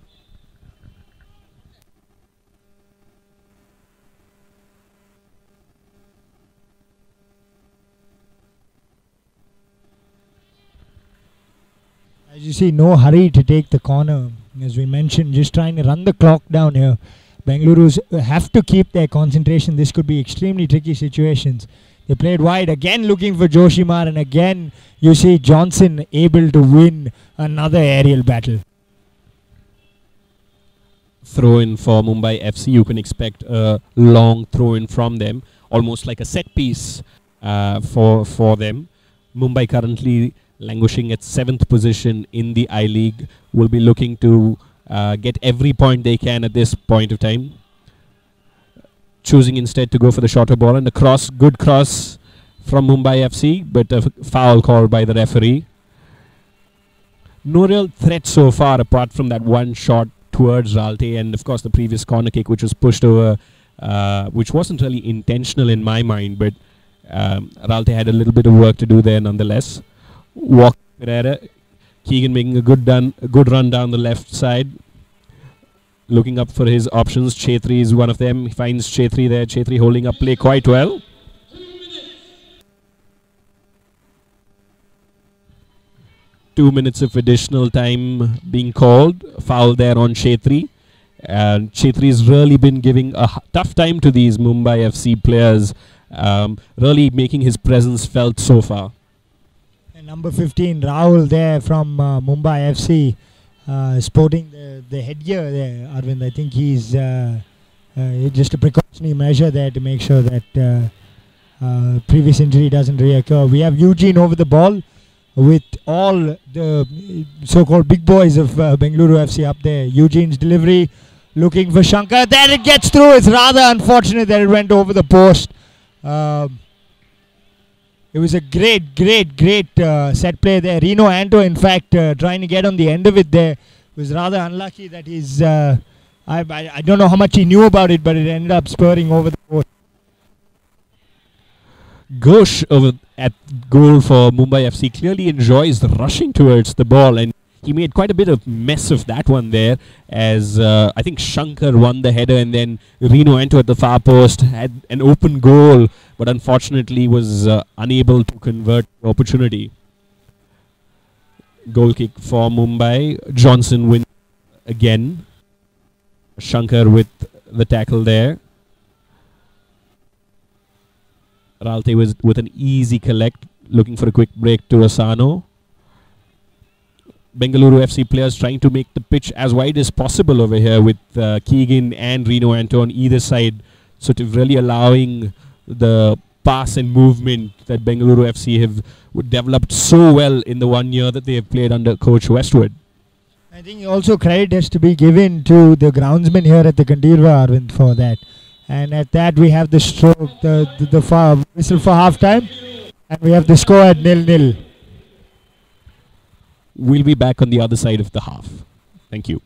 As you see, no hurry to take the corner. As we mentioned, just trying to run the clock down here. Bengaluru's have to keep their concentration. This could be extremely tricky situations. They played wide, again looking for Joshimar, and again you see Johnson able to win another aerial battle. throw-in for Mumbai FC. You can expect a long throw-in from them, almost like a set piece for them. Mumbai currently languishing at 7th position in the I-League, will be looking to get every point they can at this point of time. Choosing instead to go for the shorter ball, and a cross, good cross from Mumbai FC, but a foul called by the referee. No real threat so far apart from that one shot towards Ralte, and of course the previous corner kick which was pushed over, which wasn't really intentional in my mind, but Ralte had a little bit of work to do there nonetheless. Walk Pereira, Keegan making a good run down the left side, looking up for his options. Chetri is one of them. He finds Chetri there. Chetri holding up play quite well. Minutes of additional time being called. Foul there on Chetri. And Chetri's really been giving a tough time to these Mumbai FC players. Really making his presence felt so far. And number 15, Rahul there from Mumbai FC, sporting the headgear there, Arvind. I think he's just a precautionary measure there to make sure that previous injury doesn't reoccur. We have Eugene over the ball, with all the so-called big boys of Bengaluru FC up there. Eugene's delivery, looking for Shankar. There it gets through. It's rather unfortunate that it went over the post. It was a great set play there. Rino Anto, in fact, trying to get on the end of it there. It was rather unlucky that he's... I don't know how much he knew about it, but it ended up spurring over the post. Ghosh over at goal for Mumbai FC clearly enjoys rushing towards the ball, and he made quite a bit of mess of that one there, as I think Shankar won the header, and then Rino Anto at the far post had an open goal, but unfortunately was unable to convert the opportunity. Goal kick for Mumbai. Johnson wins again. Shankar with the tackle there. Ralte was with an easy collect, looking for a quick break to Asano. Bengaluru FC players trying to make the pitch as wide as possible over here, with Keegan and Rino Anto on either side, sort of really allowing the pass and movement that Bengaluru FC have developed so well in the 1 year that they have played under Coach Westwood. I think also credit has to be given to the groundsman here at the Kanteerava, Arvind, for that. And at that we have the stroke, the whistle for half time, and we have the score at 0-0. We'll be back on the other side of the half. Thank you.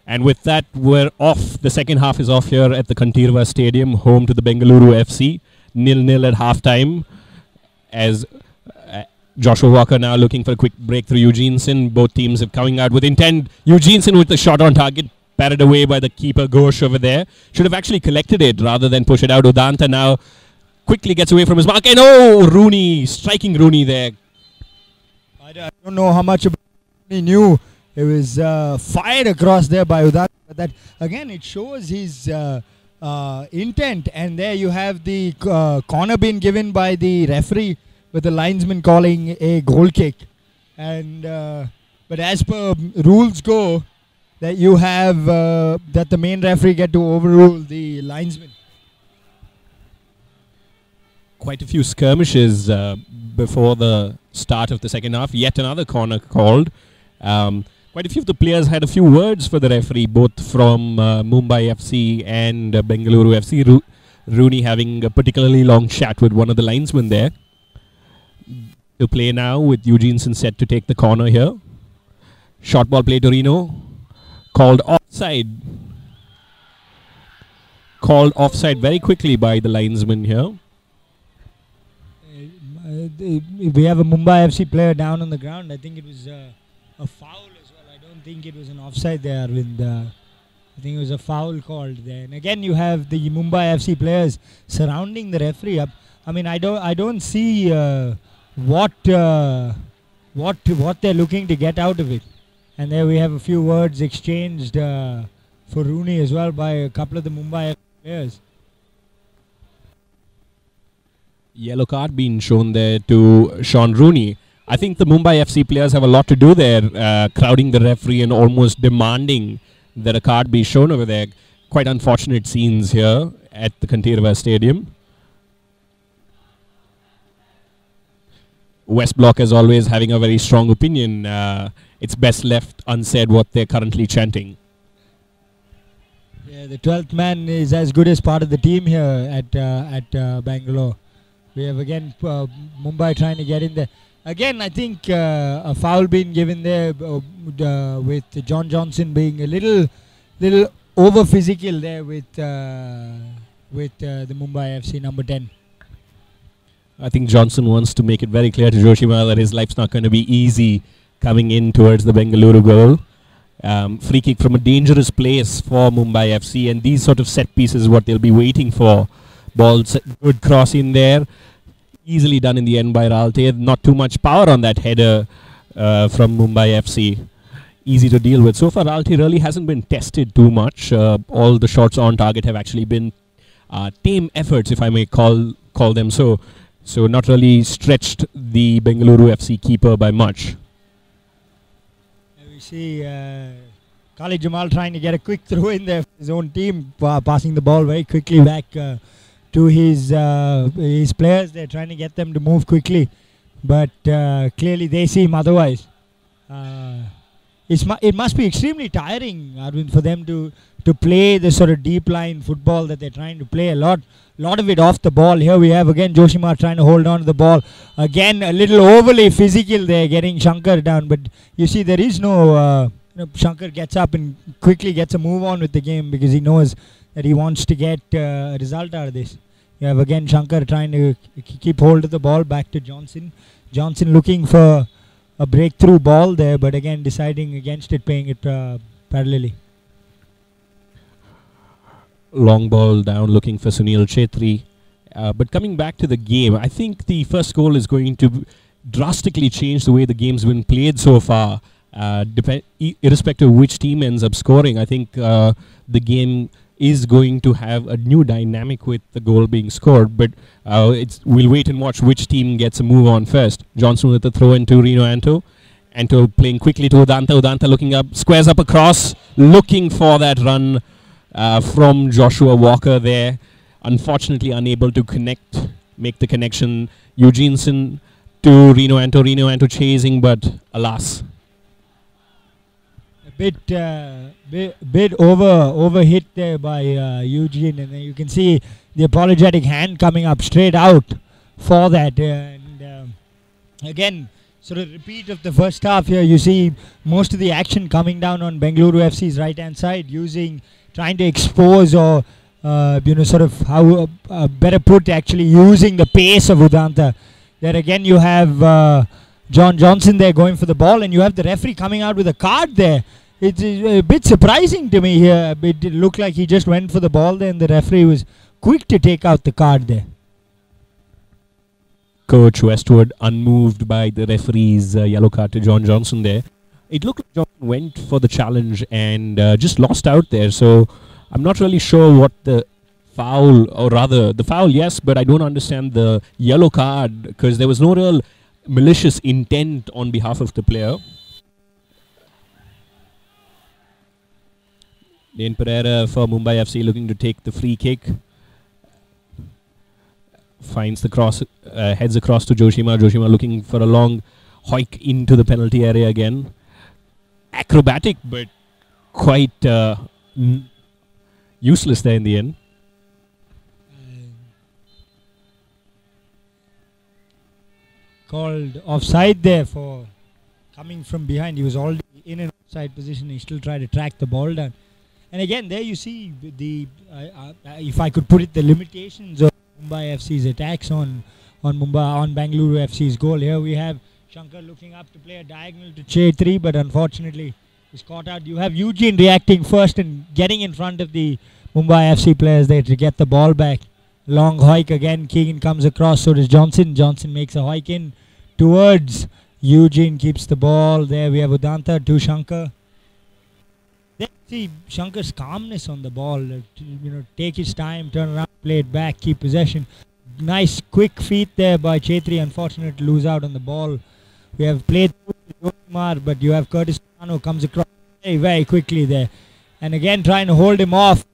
And with that, we're off. The second half is off here at the Kanteerava Stadium, home to the Bengaluru FC. 0-0 at halftime. As Joshua Walker now looking for a quick breakthrough. Eugeneson, both teams are coming out with intent. Eugeneson with the shot on target, parried away by the keeper Ghosh over there. Should have actually collected it rather than push it out. Udanta now quickly gets away from his mark. And Rooney, striking Rooney there. I don't know how much he knew. It was fired across there by Udanta. But that again, it shows his intent. And there you have the corner being given by the referee, with the linesman calling a goal kick. And but as per rules go, that you have that the main referee get to overrule the linesman. Quite a few skirmishes before the start of the second half. Yet another corner called. Quite a few of the players had a few words for the referee, both from Mumbai FC and Bengaluru FC. Rooney having a particularly long chat with one of the linesmen there. To play now with Eugeneson set to take the corner here. Short ball play to Reno. Called offside. Called offside very quickly by the linesman here. We have a Mumbai FC player down on the ground. I think it was a foul as well. I don't think it was an offside there. I think it was a foul called there. And again, you have the Mumbai FC players surrounding the referee. I mean, I don't see what they're looking to get out of it. And there we have a few words exchanged for Rooney as well by a couple of the Mumbai players. Yellow card being shown there to Sean Rooney. I think the Mumbai FC players have a lot to do there, crowding the referee and almost demanding that a card be shown over there. Quite unfortunate scenes here at the Kanteerava Stadium. West Block, as always, having a very strong opinion. It's best left unsaid what they're currently chanting. Yeah, the 12th man is as good as part of the team here at Bangalore. We have again Mumbai trying to get in there. Again, I think a foul being given there with John Johnson being a little over physical there with the Mumbai FC number 10. I think Johnson wants to make it very clear to Joshima that his life's not going to be easy coming in towards the Bengaluru goal. Free kick from a dangerous place for Mumbai FC, and these sort of set pieces is what they'll be waiting for. Balls, good cross in there. Easily done in the end by Ralte. Not too much power on that header from Mumbai FC. Easy to deal with. So far, Ralte really hasn't been tested too much. All the shots on target have actually been tame efforts, if I may call them so. So not really stretched the Bengaluru FC keeper by much. We see Khalid Jamal trying to get a quick throw in there for his own team, passing the ball very quickly back to his players. They're trying to get them to move quickly, but clearly they seem otherwise. It must be extremely tiring, Arvind, for them to play the sort of deep line football that they're trying to play. A lot of it off the ball. Here we have again Joshima trying to hold on to the ball. Again, a little overly physical there, getting Shankar down. But you see, there is no... Shankar gets up and quickly gets a move on with the game because he knows that he wants to get a result out of this. You have again Shankar trying to keep hold of the ball, back to Johnson. Johnson looking for a breakthrough ball there, but again deciding against it, playing it parallelly. Long ball down, looking for Sunil Chetri. But coming back to the game, I think the first goal is going to drastically change the way the game's been played so far. Irrespective of which team ends up scoring, I think the game is going to have a new dynamic with the goal being scored. But we'll wait and watch which team gets a move on first. Johnson with the throw into Reno Anto. Anto playing quickly to Udanta. Udanta looking up, squares up across, looking for that run from Joshua Walker there. Unfortunately unable to make the connection. Eugeneson to Reno Anto. Reno Anto chasing, but alas. Bit over hit there by Eugene, and then you can see the apologetic hand coming up straight out for that. And again, sort of repeat of the first half here. You see most of the action coming down on Bengaluru FC's right hand side, trying to expose or sort of how better put, actually using the pace of Udanta. There again you have John Johnson there going for the ball, and you have the referee coming out with a card there. It's a bit surprising to me here. It looked like he just went for the ball there, and the referee was quick to take out the card there. Coach Westwood unmoved by the referee's yellow card to John Johnson there. It looked like Johnson went for the challenge and just lost out there. So I'm not really sure what the foul, or rather the foul, yes, but I don't understand the yellow card, because there was no real malicious intent on behalf of the player. Dane Pereira for Mumbai FC looking to take the free kick. Finds the cross, heads across to Joshima. Joshima looking for a long hoik into the penalty area again. Acrobatic, but quite useless there in the end. Called offside there for coming from behind. He was already in an offside position. He still tried to track the ball down. And again, there you see the if I could put it, the limitations of Mumbai FC's attacks on Bengaluru FC's goal. Here we have Shankar looking up to play a diagonal to Chetri, but unfortunately he's caught out. You have Eugene reacting first and getting in front of the Mumbai FC players there to get the ball back. Long hike again. Keegan comes across, so does Johnson. Johnson makes a hike in towards Eugene, keeps the ball. There we have Udanta to Shankar. Then see Shankar's calmness on the ball. Take his time, turn around, play it back, keep possession. Nice quick feet there by Chetri. Unfortunate to lose out on the ball. We have played Joshimar, but you have Curtis Sano comes across very, very quickly there. And again trying to hold him off.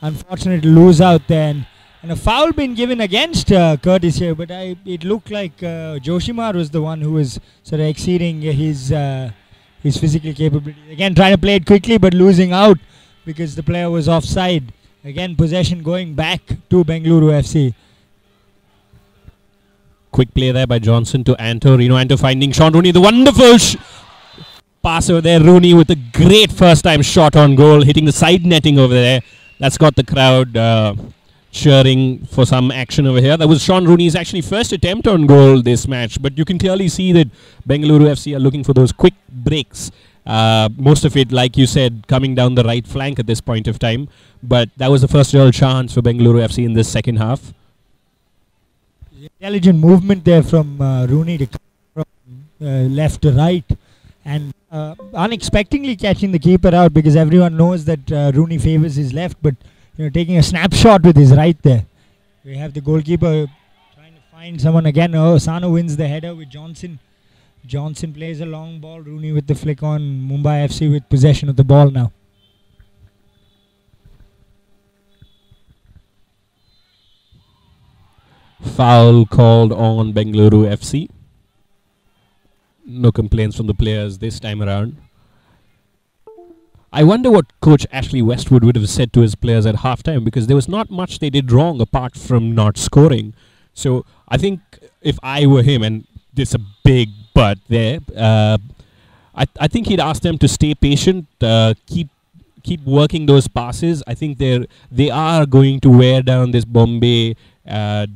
Unfortunate to lose out there. And a foul been given against Curtis here, but it looked like Joshimar was the one who was sort of exceeding his physical capability. Again trying to play it quickly, but losing out because the player was offside. Again possession going back to Bengaluru FC. Quick play there by Johnson to Anto. Anto finding Sean Rooney. The wonderful pass over there. Rooney with a great first time shot on goal, hitting the side netting over there. That's got the crowd cheering for some action over here. That was Sean Rooney's actually first attempt on goal this match, but you can clearly see that Bengaluru FC are looking for those quick breaks. Most of it, like you said, coming down the right flank at this point of time, but that was the first real chance for Bengaluru FC in this second half. Intelligent movement there from Rooney to come from left to right, and unexpectedly catching the keeper out, because everyone knows that Rooney favors his left, but taking a snapshot with his right there. We have the goalkeeper trying to find someone again. Oh, Sano wins the header with Johnson. Johnson plays a long ball. Rooney with the flick on. Mumbai FC with possession of the ball now. Foul called on Bengaluru FC. No complaints from the players this time around. I wonder what Coach Ashley Westwood would have said to his players at halftime, because there was not much they did wrong apart from not scoring. So I think if I were him, and there's a big but there, I think he'd ask them to stay patient, keep working those passes. I think they are going to wear down this Bombay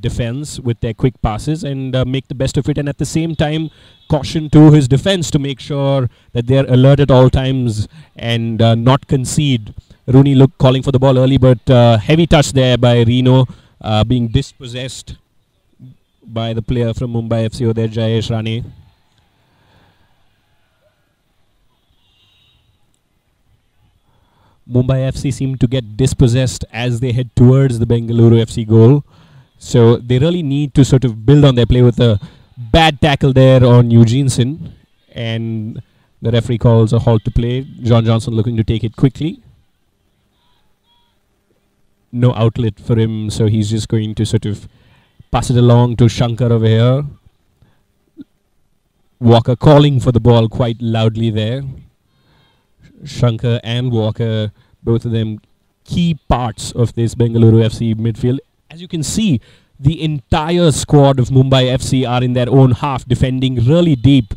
defense with their quick passes and make the best of it, and at the same time caution to his defense to make sure that they're alert at all times and not concede. Rooney calling for the ball early, but heavy touch there by Reno, being dispossessed by the player from Mumbai FC, or there, Jayesh Rane. Mumbai FC seem to get dispossessed as they head towards the Bengaluru FC goal. So they really need to sort of build on their play with a bad tackle there on Eugeneson. And the referee calls a halt to play. John Johnson looking to take it quickly. No outlet for him, so he's just going to sort of pass it along to Shankar over here. Walker calling for the ball quite loudly there. Shankar and Walker, both of them key parts of this Bengaluru FC midfield. As you can see, the entire squad of Mumbai FC are in their own half, defending really deep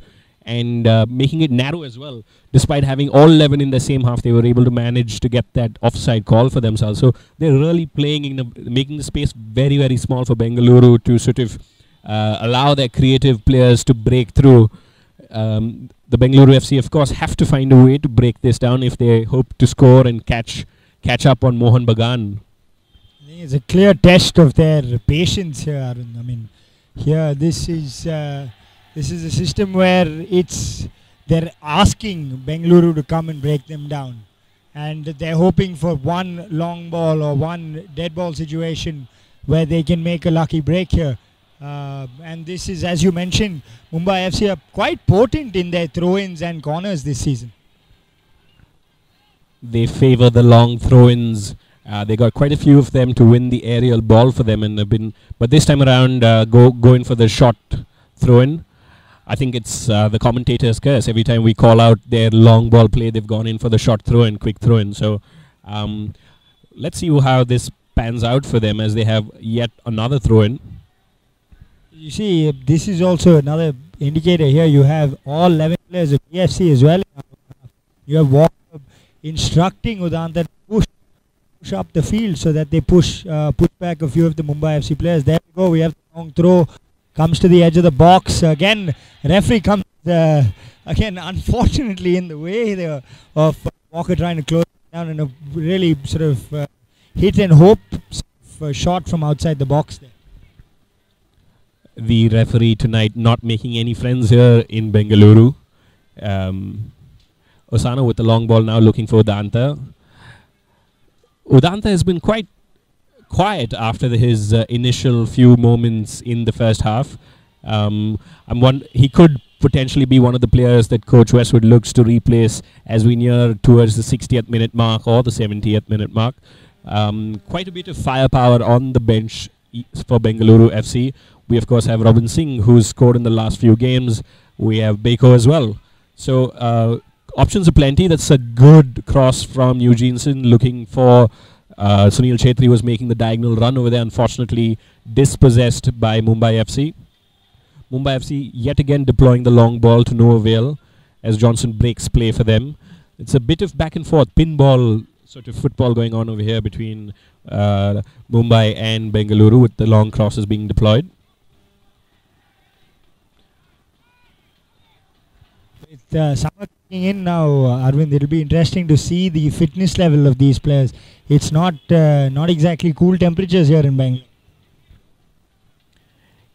and making it narrow as well. Despite having all 11 in the same half, they were able to manage to get that offside call for themselves. So they're really playing making the space very, very small for Bengaluru to sort of allow their creative players to break through. The Bengaluru FC, of course, have to find a way to break this down if they hope to score and catch up on Mohan Bagan. I think it's a clear test of their patience here, Arun. I mean, here this is a system where they're asking Bengaluru to come and break them down, and they're hoping for one long ball or one dead ball situation where they can make a lucky break here. And this is, as you mentioned, Mumbai FC are quite potent in their throw-ins and corners this season. They favour the long throw-ins. They got quite a few of them to win the aerial ball for them, and but this time around going for the short throw-in. I think it's the commentator's curse. Every time we call out their long ball play, they've gone in for the short throw-in, quick throw-in. So let's see how this pans out for them as they have yet another throw-in. You see, this is also another indicator here. You have all 11 players of BFC as well. You have Walker instructing Udanta to push up the field so that they push back a few of the Mumbai FC players. There we go. We have the long throw. Comes to the edge of the box. Again, referee comes again, unfortunately, in the way of Walker trying to close down in a really sort of hit and hope shot from outside the box there. The referee tonight not making any friends here in Bengaluru. Osano with the long ball now looking for Udanta. Udanta has been quite quiet after his initial few moments in the first half. He could potentially be one of the players that Coach Westwood looks to replace as we near towards the 60th minute mark or the 70th minute mark. Quite a bit of firepower on the bench for Bengaluru FC. We of course have Robin Singh, who's scored in the last few games. We have Beko as well. So options are plenty. That's a good cross from Eugeneson looking for Sunil Chetri was making the diagonal run over there, unfortunately dispossessed by Mumbai FC. Mumbai FC yet again deploying the long ball to no avail as Johnson breaks play for them. It's a bit of back and forth pinball sort of football going on over here between Mumbai and Bengaluru with the long crosses being deployed. With summer coming in now, Arvind, it'll be interesting to see the fitness level of these players. It's not exactly cool temperatures here in Bangalore.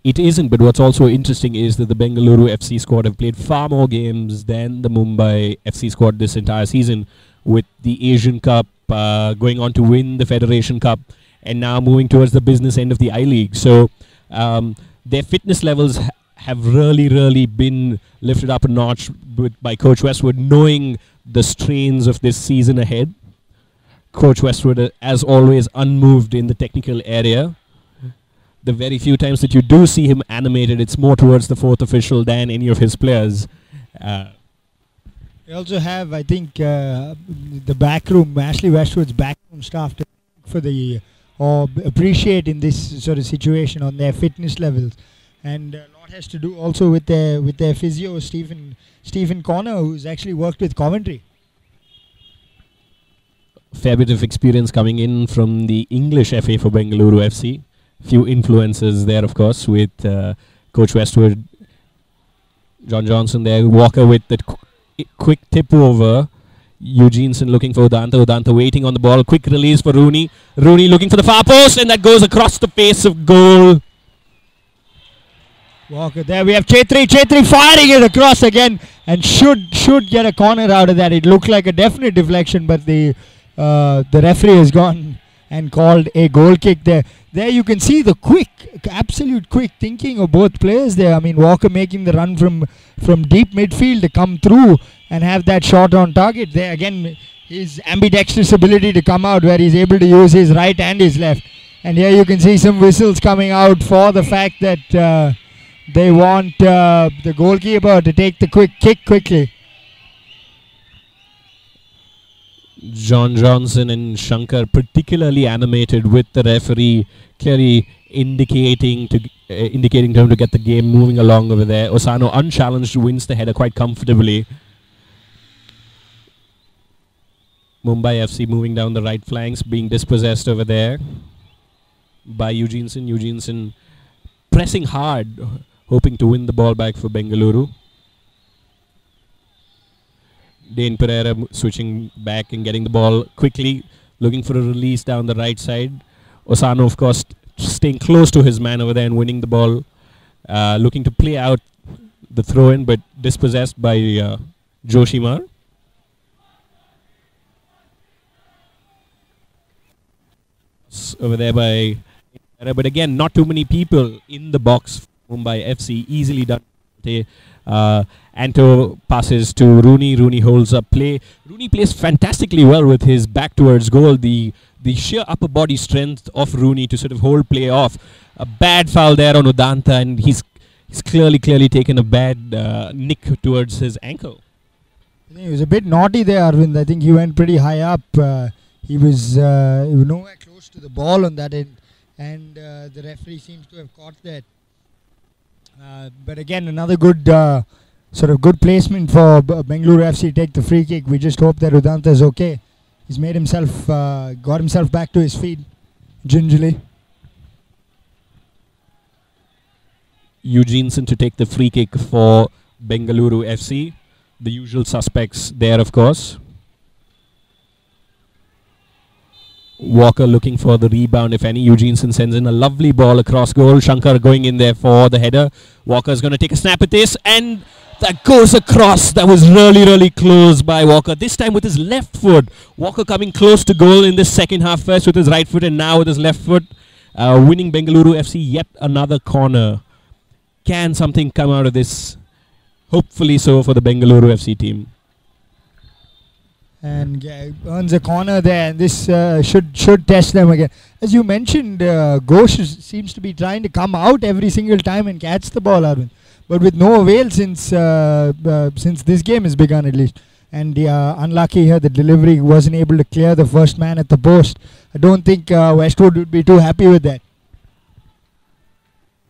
It isn't, but what's also interesting is that the Bengaluru FC squad have played far more games than the Mumbai FC squad this entire season, with the Asian Cup going on to win the Federation Cup and now moving towards the business end of the I-League. So their fitness levels have really been lifted up a notch by Coach Westwood, knowing the strains of this season ahead. Coach Westwood, as always, unmoved in the technical area. The very few times that you do see him animated, it's more towards the fourth official than any of his players. We also have, I think, the backroom, Ashley Westwood's backroom staff to for the or appreciate in this sort of situation on their fitness levels, and a lot has to do also with their physio Stephen Connor, who's actually worked with Coventry. Fair bit of experience coming in from the English FA for Bengaluru FC. Few influences there, of course, with Coach Westwood. John Johnson there, Walker with the quick tip over. Eugeneson looking for Udanta waiting on the ball. Quick release for Rooney. Rooney looking for the far post, and that goes across the face of goal. Walker there. We have Chetri firing it across again, and should get a corner out of that. It looked like a definite deflection, but the referee has gone and called a goal kick there. There you can see the absolute quick thinking of both players there. I mean, Walker making the run from deep midfield to come through and have that shot on target. There again, his ambidextrous ability to come out where he's able to use his right and his left. And here you can see some whistles coming out for the fact that they want the goalkeeper to take the quick kick quickly. John Johnson and Shankar particularly animated with the referee, clearly indicating to him to get the game moving along over there. Osano, unchallenged, wins the header quite comfortably. Mumbai FC moving down the right flanks, being dispossessed over there by Eugeneson. Eugeneson pressing hard, hoping to win the ball back for Bengaluru. Dane Pereira switching back and getting the ball quickly, looking for a release down the right side. Osano, of course, staying close to his man over there and winning the ball, looking to play out the throw-in, but dispossessed by Joshimar. Over there by, but again, not too many people in the box. Mumbai FC easily done. Anto passes to Rooney. Rooney holds up play. Rooney plays fantastically well with his back towards goal. The sheer upper body strength of Rooney to sort of hold play off. A bad foul there on Udanta, and he's clearly taken a bad nick towards his ankle. He was a bit naughty there, Arvind. I think he went pretty high up. He was nowhere close to the ball on that end, and the referee seems to have caught that. But again, another good good placement for Bengaluru FC. Take the free kick. We just hope that Udanta is okay. He's made himself, got himself back to his feet gingerly. Eugeneson to take the free kick for Bengaluru FC. The usual suspects there, of course. Walker looking for the rebound, if any. Eugeneson sends in a lovely ball across goal. Shankar going in there for the header. Walker's going to take a snap at this, and that goes across. That was really close by Walker. This time with his left foot. Walker coming close to goal in the second half, first with his right foot and now with his left foot. Winning Bengaluru FC yet another corner. Can something come out of this? Hopefully so for the Bengaluru FC team. And earns a corner there, and this should test them again. As you mentioned, Ghosh seems to be trying to come out every single time and catch the ball, Arvind, but with no avail since this game has begun, at least. And unlucky here, the delivery wasn't able to clear the first man at the post. I don't think Westwood would be too happy with that.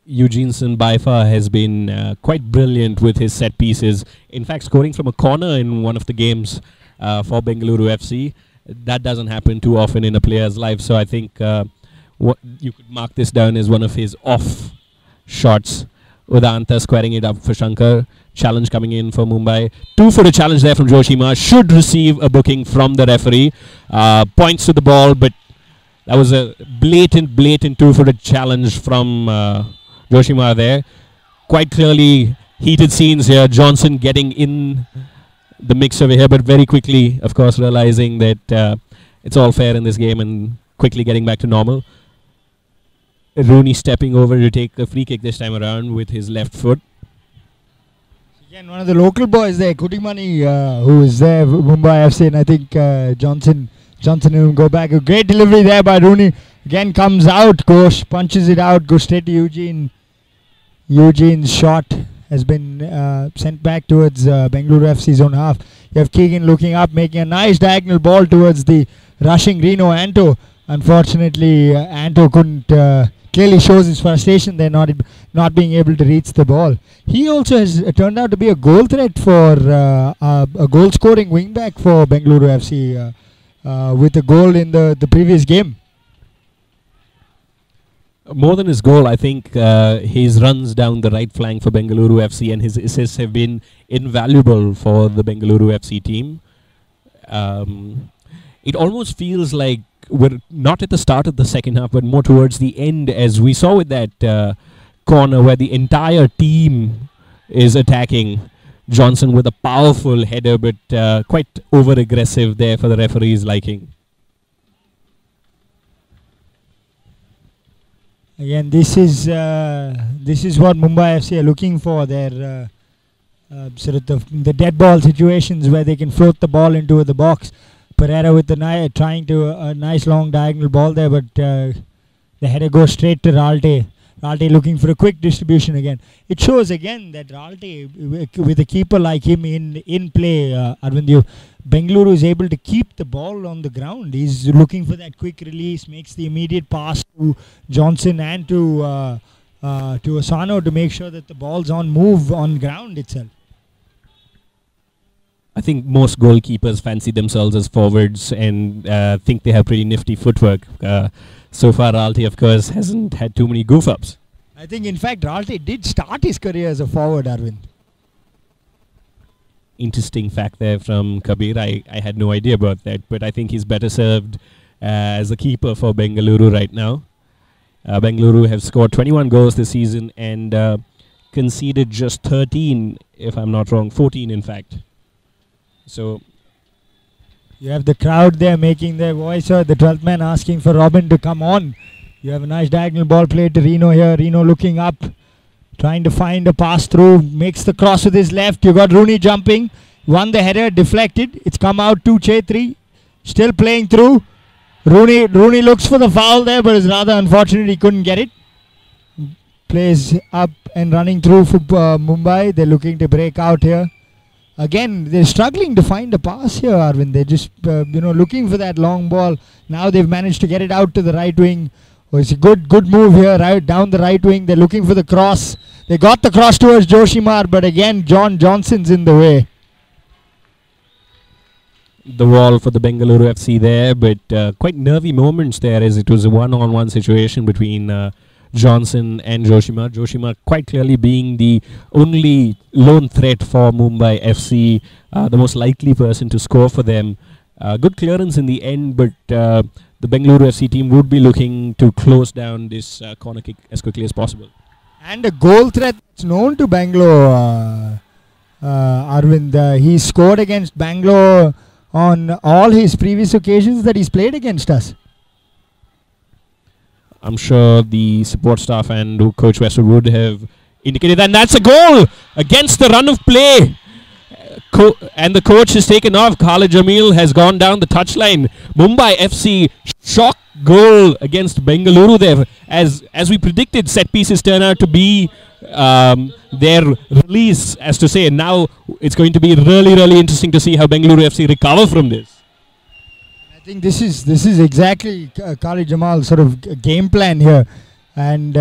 Eugeneson by far has been quite brilliant with his set pieces. In fact, scoring from a corner in one of the games for Bengaluru FC. That doesn't happen too often in a player's life, so I think what you could mark this down as one of his off shots. Udanta squaring it up for Shankar. Challenge coming in for Mumbai. 2-footer challenge there from Joshimar. Should receive a booking from the referee. Points to the ball, but that was a blatant 2-footer challenge from Joshimar there. Quite clearly heated scenes here. Johnson getting in the mix over here, but very quickly, of course, realizing that it's all fair in this game and quickly getting back to normal. Rooney stepping over to take the free kick this time around with his left foot. Again, one of the local boys there, Kutimani, who is there, Mumbai FC, and I think Johnson will go back. A great delivery there by Rooney. Again comes out, Ghosh punches it out, goes straight to Eugene. Eugene's shot has been sent back towards Bengaluru FC's own half. You have Keegan looking up, making a nice diagonal ball towards the rushing Reno Anto. Unfortunately, Anto couldn't, clearly shows his frustration there, not being able to reach the ball. He also has turned out to be a goal threat for a goal-scoring wing-back for Bengaluru FC with a goal in the previous game. More than his goal, I think his runs down the right flank for Bengaluru FC and his assists have been invaluable for the Bengaluru FC team. It almost feels like we're not at the start of the second half, but more towards the end, as we saw with that corner where the entire team is attacking. Johnson with a powerful header, but quite over-aggressive there for the referee's liking. Again, this is what Mumbai FC are looking for. Their sort of the dead ball situations where they can float the ball into the box. Pereira with the trying to a nice long diagonal ball there, but the header goes straight to Ralte. Ralte looking for a quick distribution again. It shows again that Ralte, with a keeper like him in play, Arvind, Bengaluru is able to keep the ball on the ground. He's looking for that quick release, makes the immediate pass to Johnson and to Asano to make sure that the ball's on move on ground itself. I think most goalkeepers fancy themselves as forwards and think they have pretty nifty footwork. So far, Ralte, of course, hasn't had too many goof-ups. I think, in fact, Ralte did start his career as a forward, Arvind. Interesting fact there from Kabir. I had no idea about that, but I think he's better served as a keeper for Bengaluru right now. Bengaluru have scored 21 goals this season and conceded just 13, if I'm not wrong, 14 in fact. So you have the crowd there making their voice heard. The 12th man asking for Robin to come on. You have a nice diagonal ball played to Reno here. Reno looking up, trying to find a pass through. Makes the cross with his left. You got Rooney jumping. Won the header, deflected. It's come out to Chetri. Still playing through. Rooney looks for the foul there, but it's rather unfortunate he couldn't get it. Plays up and running through for Mumbai. They're looking to break out here. Again, they're struggling to find a pass here, Arvind. They're just, looking for that long ball. Now they've managed to get it out to the right wing. Oh, it's a good move here, right down the right wing. They're looking for the cross. They got the cross towards Joshimar, but again, Johnson's in the way. The wall for the Bengaluru FC there, but quite nervy moments there as it was a one-on-one situation between Johnson and Joshimar. Joshimar quite clearly being the only lone threat for Mumbai FC, the most likely person to score for them. Good clearance in the end, but the Bengaluru FC team would be looking to close down this corner kick as quickly as possible. And a goal threat that's known to Bangalore, Arvind. He scored against Bangalore on all his previous occasions that he's played against us. I'm sure the support staff and Coach Westwood would have indicated that. And that's a goal against the run of play. And the coach has taken off. Khalid Jamil has gone down the touchline. Mumbai FC shock goal against Bengaluru there. As we predicted, set pieces turn out to be their release, as to say. Now it's going to be really interesting to see how Bengaluru FC recover from this. I think this is exactly Khalid Jamal's sort of game plan here, and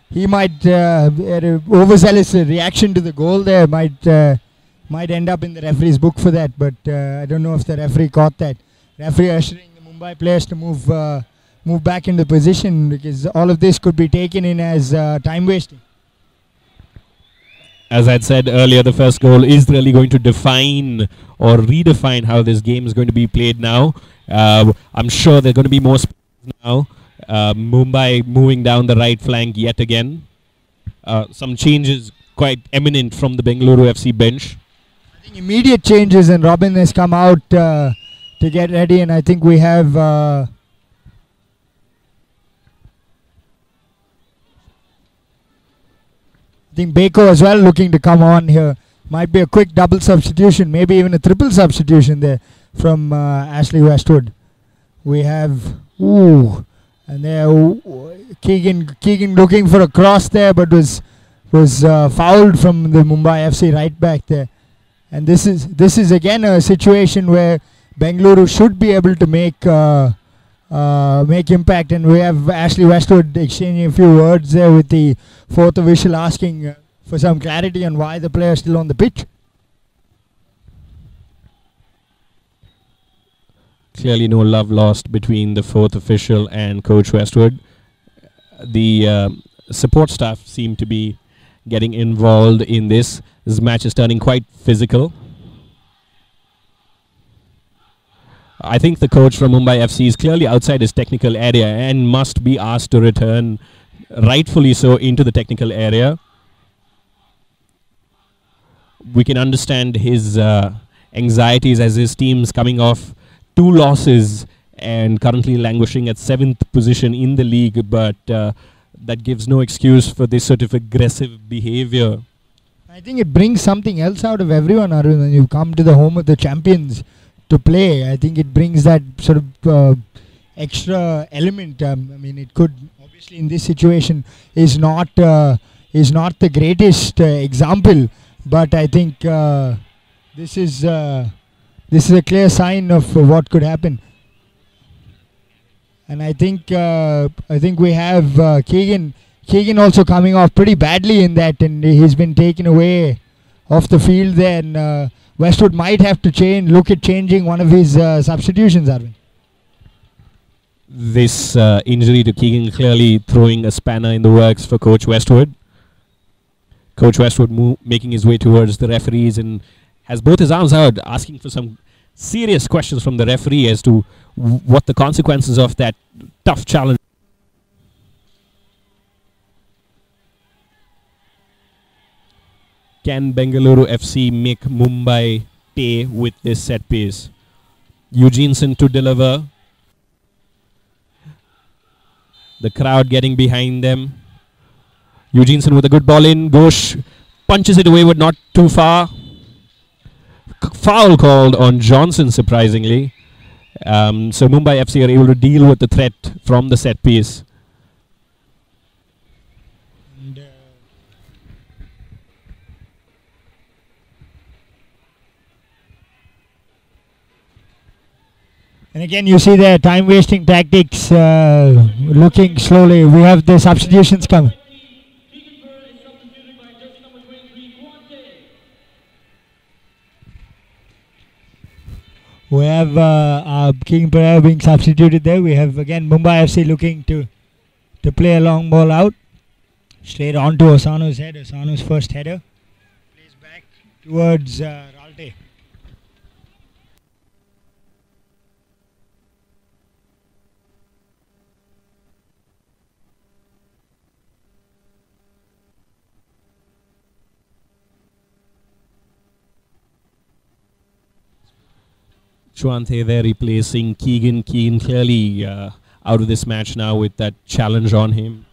he might overzealous reaction to the goal there might end up in the referee's book for that, but I don't know if the referee caught that. Referee ushering the Mumbai players to move back into position, because all of this could be taken in as time wasting. As I had said earlier, the first goal is really going to define or redefine how this game is going to be played now. I'm sure there are going to be more spaces now. Mumbai moving down the right flank yet again. Some changes quite eminent from the Bengaluru FC bench. I think immediate changes, and Robin has come out to get ready, and I think we have... I think Beko as well looking to come on here. Might be a quick double substitution, maybe even a triple substitution there from Ashley Westwood. We have and there Keegan looking for a cross there, but was fouled from the Mumbai FC right back there. And this is again a situation where Bengaluru should be able to make impact, and we have Ashley Westwood exchanging a few words there with the fourth official, asking for some clarity on why the player is still on the pitch. Clearly no love lost between the fourth official and Coach Westwood. The support staff seem to be getting involved in this. This match is turning quite physical. I think the coach from Mumbai FC is clearly outside his technical area and must be asked to return, rightfully so, into the technical area. We can understand his anxieties as his team's coming off 2 losses and currently languishing at 7th position in the league, but that gives no excuse for this sort of aggressive behavior. I think it brings something else out of everyone, Arun, when you come to the home of the champions to play. I think it brings that sort of extra element. I mean, it could obviously obviously in this situation is not the greatest example, but I think this is a clear sign of what could happen. And I think we have Keegan also coming off pretty badly in that, and he's been taken away off the field there. And Westwood might have to look at changing one of his substitutions, Arvind. This injury to Keegan clearly throwing a spanner in the works for Coach Westwood. Coach Westwood making his way towards the referees and has both his arms out, asking for some serious questions from the referee as to what the consequences of that tough challenge. Can Bengaluru FC make Mumbai pay with this set piece? Eugeneson to deliver. The crowd getting behind them. Eugeneson with a good ball in. Ghosh punches it away, but not too far. Foul called on Johnson, surprisingly. So Mumbai FC are able to deal with the threat from the set piece. And again, you see the time-wasting tactics looking slowly. We have the substitutions coming. We have Kanteerava being substituted there. We have again Mumbai FC looking to play a long ball out. Straight on to Osano's head. Osano's first header. Plays back towards Ralte. Chuante there replacing Keegan. Keegan clearly out of this match now with that challenge on him.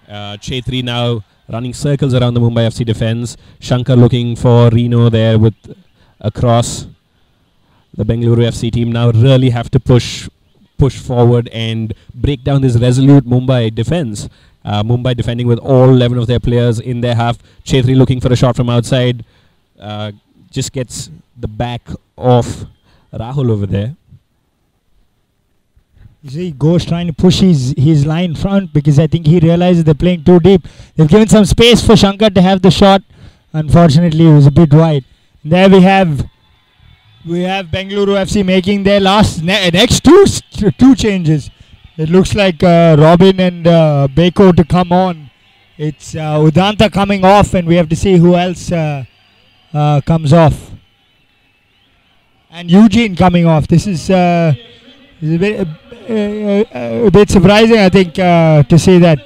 Chetri now running circles around the Mumbai FC defense. Shankar looking for Reno there with a cross. The Bengaluru FC team now really have to push forward and break down this resolute Mumbai defense. Mumbai defending with all 11 of their players in their half. Chetri looking for a shot from outside. Just gets the back of Rahul over there. You see, Ghosh trying to push his line front because I think he realizes they're playing too deep. They've given some space for Shankar to have the shot. Unfortunately, it was a bit wide. There we have Bengaluru FC making their next two changes. It looks like Robin and Beko to come on. It's Udanta coming off, and we have to see who else comes off. And Eugene coming off. This is a bit surprising, I think, to see that.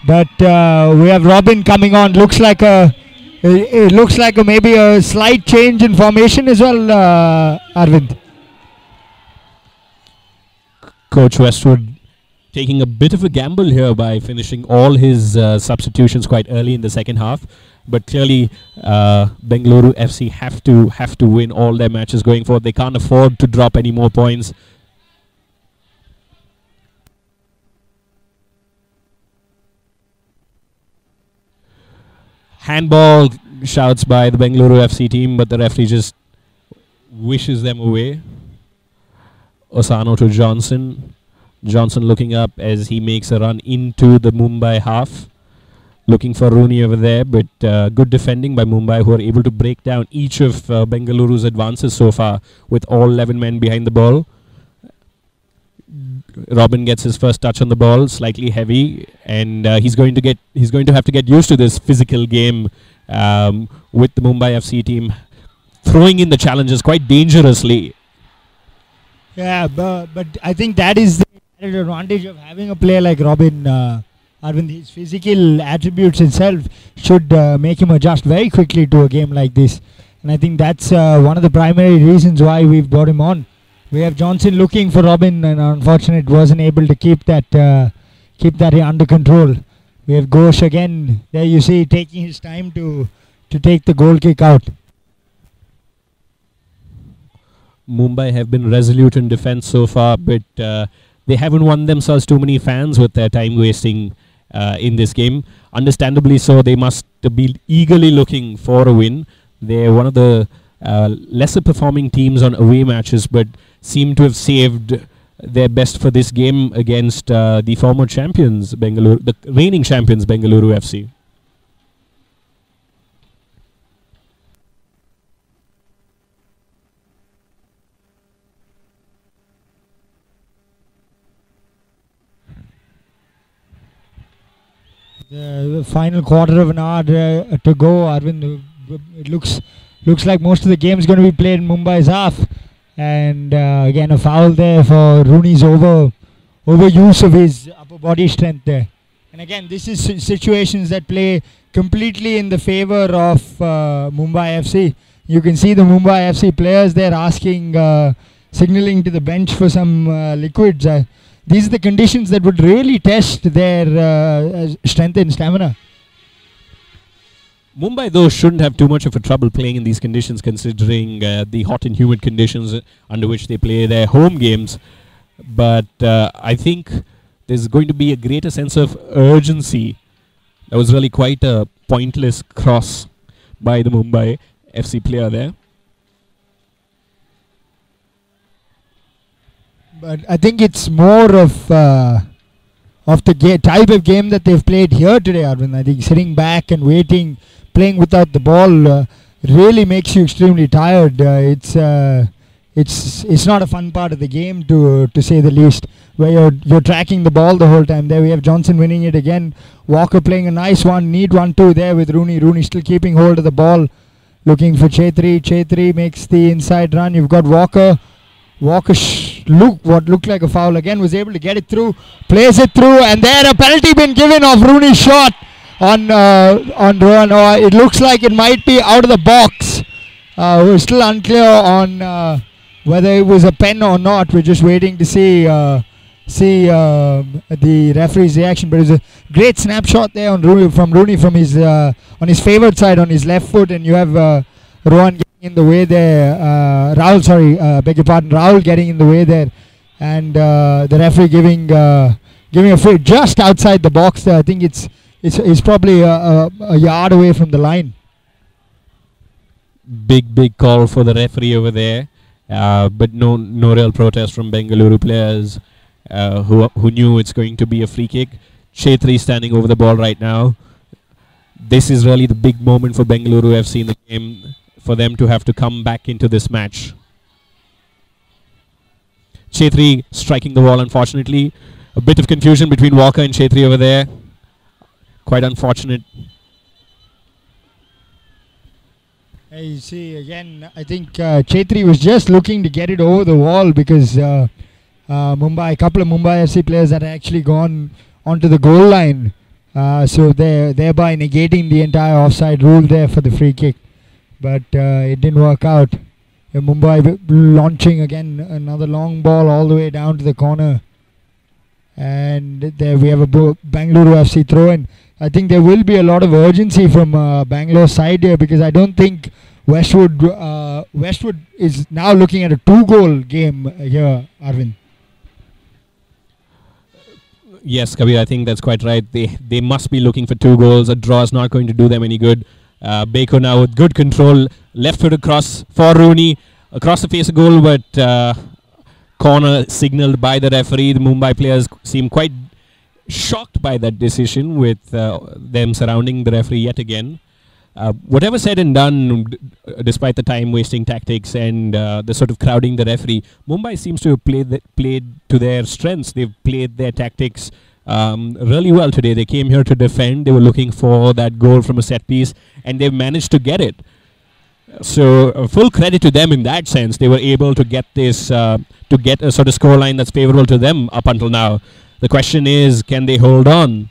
But we have Robin coming on. Looks like maybe a slight change in formation as well, Arvind. Coach Westwood taking a bit of a gamble here by finishing all his substitutions quite early in the second half. But clearly, Bengaluru FC have to win all their matches going forward. They can't afford to drop any more points. Handball shouts by the Bengaluru FC team, but the referee just wishes them away. Osano to Johnson. Johnson looking up as he makes a run into the Mumbai half. Looking for Rooney over there, but good defending by Mumbai, who are able to break down each of Bengaluru's advances so far with all 11 men behind the ball. Robin gets his first touch on the ball, slightly heavy, and he's going to have to get used to this physical game with the Mumbai FC team throwing in the challenges quite dangerously. Yeah, but I think that is the added advantage of having a player like Robin. Arvind, his physical attributes itself should make him adjust very quickly to a game like this. And I think that's one of the primary reasons why we've brought him on. We have Johnson looking for Robin, and unfortunately wasn't able to keep that under control. We have Ghosh again. There you see taking his time to take the goal kick out. Mumbai have been resolute in defense so far, but they haven't won themselves too many fans with their time wasting in this game. Understandably so, they must be eagerly looking for a win. They're one of the lesser performing teams on away matches, but seem to have saved their best for this game against the former champions, Bengaluru, the reigning champions, Bengaluru FC. The final quarter of an hour to go, Arvind. It looks like most of the game is going to be played in Mumbai's half, and again a foul there for Rooney's overuse of his upper body strength there. And again, this is situations that play completely in the favor of Mumbai FC. You can see the Mumbai FC players there asking, signaling to the bench for some liquids. These are the conditions that would really test their strength and stamina. Mumbai, though, shouldn't have too much of a trouble playing in these conditions, considering the hot and humid conditions under which they play their home games. But I think there's going to be a greater sense of urgency. That was really quite a pointless cross by the Mumbai FC player there. But I think it's more of the type of game that they've played here today, Arvind. I think sitting back and waiting, playing without the ball, really makes you extremely tired. It's not a fun part of the game, to say the least, where you're tracking the ball the whole time. There we have Johnson winning it again. Walker playing a nice one, neat 1-2 there with Rooney. Rooney still keeping hold of the ball, looking for Chetri. Chetri makes the inside run. You've got Walker. Walker what looked like a foul again, was able to get it through, plays it through, and there a penalty been given off Rooney's shot on Rohan. It looks like it might be out of the box. We're still unclear on whether it was a pen or not. We're just waiting to see the referee's reaction. But it was a great snapshot there on Rooney from his on his favourite side, on his left foot, and you have Rohan in the way there, Rahul getting in the way there, and the referee giving a free just outside the box there. I think it's probably a yard away from the line. Big call for the referee over there, but no real protest from Bengaluru players who knew it's going to be a free kick. Chetri standing over the ball right now. This is really the big moment for Bengaluru FC in the game, for them to have to come back into this match. Chetri striking the ball, unfortunately. A bit of confusion between Walker and Chetri over there. Quite unfortunate. You see, again, I think Chetri was just looking to get it over the wall, because a couple of Mumbai FC players had actually gone onto the goal line. So they're thereby negating the entire offside rule there for the free kick. But it didn't work out. Mumbai launching again another long ball all the way down to the corner. And there we have a Bengaluru FC throw in. I think there will be a lot of urgency from Bangalore's side here, because I don't think Westwood is now looking at a 2-goal game here, Arvind. Yes, Kabir, I think that's quite right. They must be looking for 2 goals. A draw is not going to do them any good. Baker now with good control, left foot across for Rooney, across the face of goal, but corner signalled by the referee. The Mumbai players seem quite shocked by that decision, with them surrounding the referee yet again. Whatever said and done, despite the time-wasting tactics and the sort of crowding the referee, Mumbai seems to have played to their strengths. They've played their tactics really well today. They came here to defend. They were looking for that goal from a set piece, and they've managed to get it. So full credit to them in that sense. They were able to get this, to get a sort of scoreline that's favourable to them up until now. The question is, can they hold on?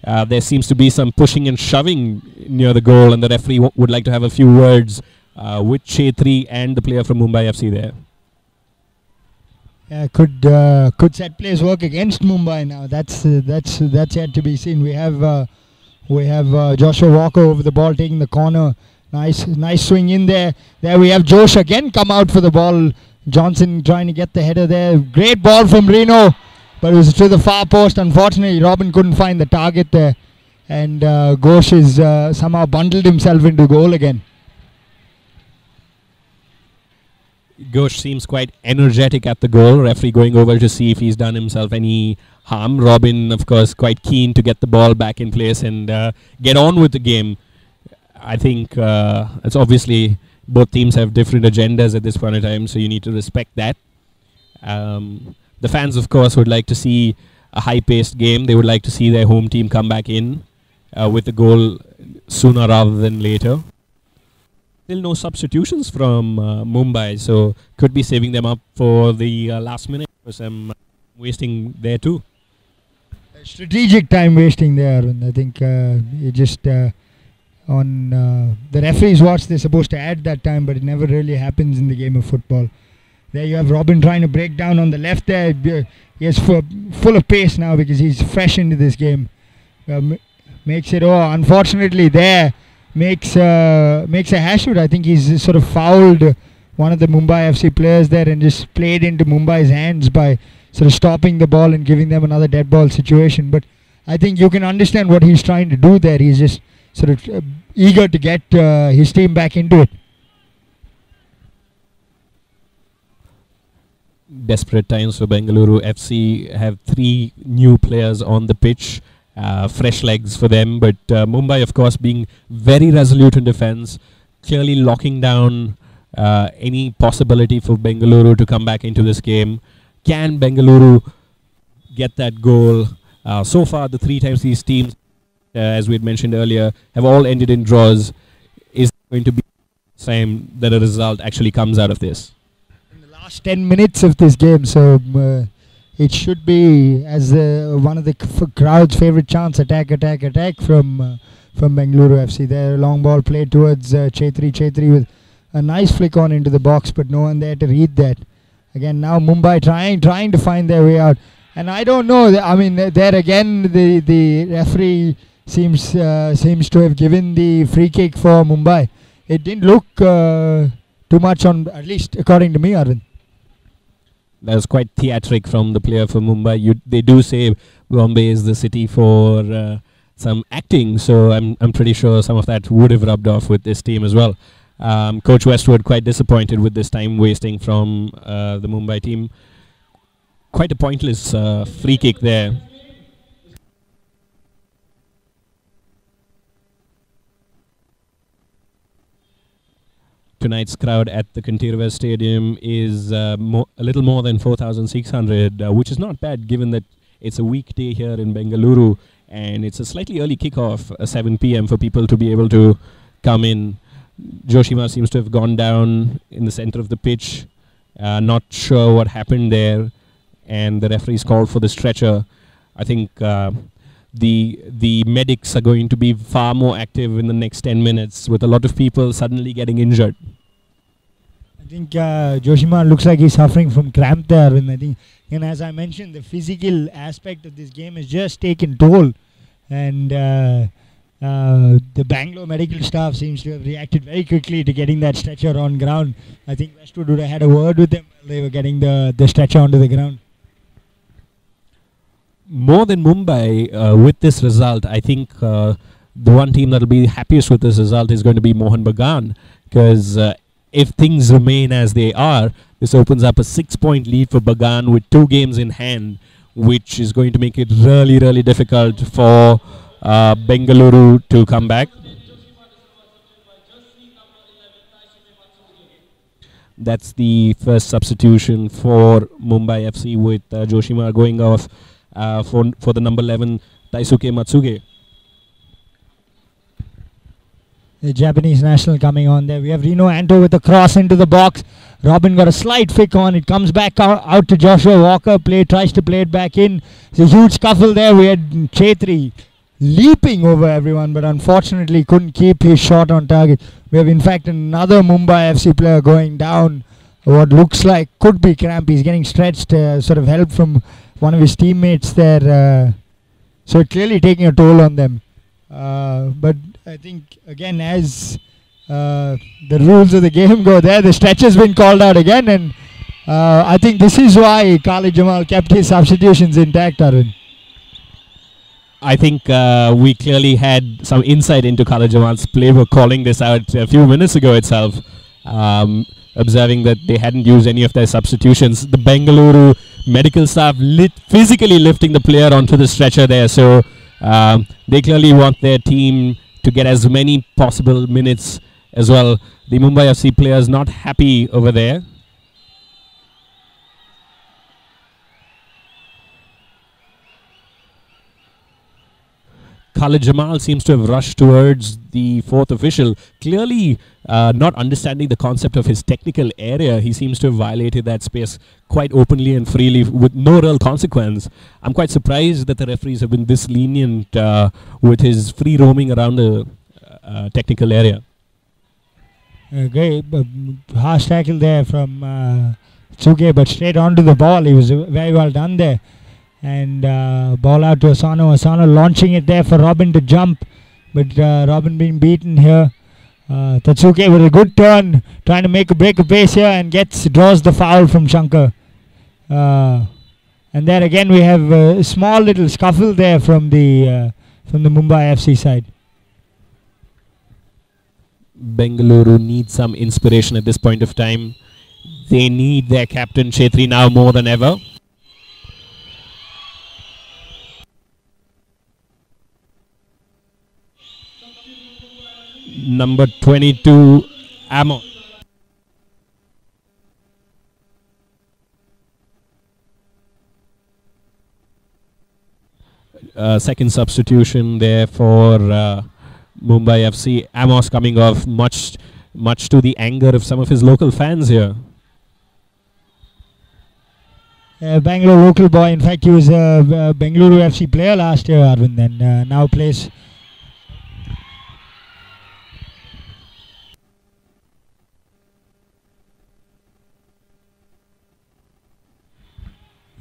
There seems to be some pushing and shoving near the goal, and the referee would like to have a few words with Chetri and the player from Mumbai FC there. Yeah, could set plays work against Mumbai now? That's yet to be seen. We have Joshua Walker over the ball, taking the corner. Nice swing in there. There we have Josh again come out for the ball. Johnson trying to get the header there. Great ball from Reno. but it was to the far post. Unfortunately, Robin couldn't find the target there, and Ghosh has somehow bundled himself into goal again. Ghosh seems quite energetic at the goal. Referee going over to see if he's done himself any harm. Robin, of course, quite keen to get the ball back in place and get on with the game. I think it's obviously both teams have different agendas at this point in time, so you need to respect that. The fans, of course, would like to see a high-paced game. They would like to see their home team come back in with the goal sooner rather than later. Still no substitutions from Mumbai, so could be saving them up for the last minute for some wasting there too. Strategic time wasting there, and I think it just on the referee's watch they're supposed to add that time, but it never really happens in the game of football. There you have Robin trying to break down on the left there. He is full of pace now because he's fresh into this game. Makes it, unfortunately there. Makes a hash of it. I think he's sort of fouled one of the Mumbai FC players there and just played into Mumbai's hands by sort of stopping the ball and giving them another dead ball situation. But I think you can understand what he's trying to do there. He's just sort of eager to get his team back into it. Desperate times for Bengaluru FC. Have 3 new players on the pitch. Fresh legs for them, but Mumbai, of course, being very resolute in defense, clearly locking down any possibility for Bengaluru to come back into this game. Can Bengaluru get that goal? So far, the 3 times these teams, as we had mentioned earlier, have all ended in draws. Is going to be the same that a result actually comes out of this? In the last 10 minutes of this game, so it should be as one of the crowd's favourite chants, attack from Bengaluru FC. There, long ball played towards Chetri with a nice flick on into the box, but no one there to read that. Again, now Mumbai trying to find their way out, and I don't know. I mean, there again, the referee seems to have given the free kick for Mumbai. It didn't look too much on, at least according to me, Arvind. That was quite theatric from the player for Mumbai. They do say Bombay is the city for some acting, so I'm pretty sure some of that would have rubbed off with this team as well. Coach Westwood quite disappointed with this time wasting from the Mumbai team. Quite a pointless free kick there. Tonight's crowd at the Kanteerava Stadium is a little more than 4,600, which is not bad given that it's a weekday here in Bengaluru and it's a slightly early kickoff, 7 p.m. for people to be able to come in. Joshima seems to have gone down in the center of the pitch. Not sure what happened there, and the referee's called for the stretcher. I think the medics are going to be far more active in the next 10 minutes with a lot of people suddenly getting injured. I think Joshima looks like he's suffering from cramp there, and I think, and as I mentioned, the physical aspect of this game has just taken toll, and the Bangalore medical staff seems to have reacted very quickly to getting that stretcher on ground. I think Westwood would have had a word with them while they were getting the stretcher onto the ground. More than Mumbai, with this result, I think the one team that will be happiest with this result is going to be Mohun Bagan, because if things remain as they are, this opens up a 6-point lead for Bagan with 2 games in hand, which is going to make it really, really difficult for Bengaluru to come back. That's the first substitution for Mumbai FC with Joshima going off for the number 11, Daisuke Matsuge. The Japanese national coming on there. We have Reno Anto with a cross into the box. Robin got a slight flick on. It comes back out to Joshua Walker. Tries to play it back in. It's a huge scuffle there. We had Chetri leaping over everyone, but unfortunately couldn't keep his shot on target. We have in fact another Mumbai FC player going down. What looks like could be cramp. He's getting stretched. Sort of help from one of his teammates there. So clearly taking a toll on them. But I think again, as the rules of the game go there, the stretch has been called out again, and I think this is why Khalid Jamal kept his substitutions intact, Arvind. I think we clearly had some insight into Khalid Jamal's play. We're calling this out a few minutes ago itself, observing that they hadn't used any of their substitutions. The Bengaluru medical staff physically lifting the player onto the stretcher there, so they clearly want their team to get as many possible minutes as well. The Mumbai FC players not happy over there. Khalid Jamal seems to have rushed towards the fourth official, clearly not understanding the concept of his technical area. He seems to have violated that space quite openly and freely with no real consequence. I'm quite surprised that the referees have been this lenient with his free roaming around the technical area. Great harsh tackle there from Tsuke, but straight onto the ball. He was very well done there. And ball out to Asano. Asano launching it there for Robin to jump, but Robin being beaten here. Tatsuke with a good turn, trying to make a break of pace here, and draws the foul from Shankar. And there again we have a small little scuffle there from the Mumbai FC side. Bengaluru needs some inspiration at this point of time. They need their captain Chetri now more than ever. Number 22, Amos. Second substitution there for Mumbai FC. Amos coming off much to the anger of some of his local fans here. Bangalore local boy. In fact, he was a Bengaluru FC player last year, Arvind, and now plays.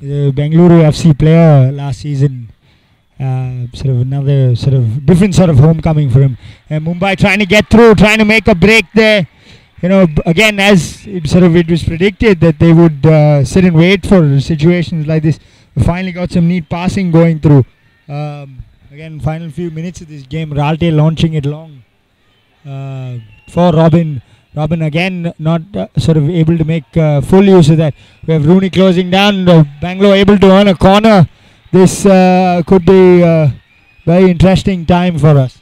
The Bengaluru FC player last season, sort of another different sort of homecoming for him. Mumbai trying to get through, trying to make a break there. You know, again, as it was predicted that they would sit and wait for situations like this. We finally got some neat passing going through. Again, final few minutes of this game, Ralte launching it long for Robin. Robin again not able to make full use of that. We have Rooney closing down. Bangalore able to earn a corner. This could be a very interesting time for us.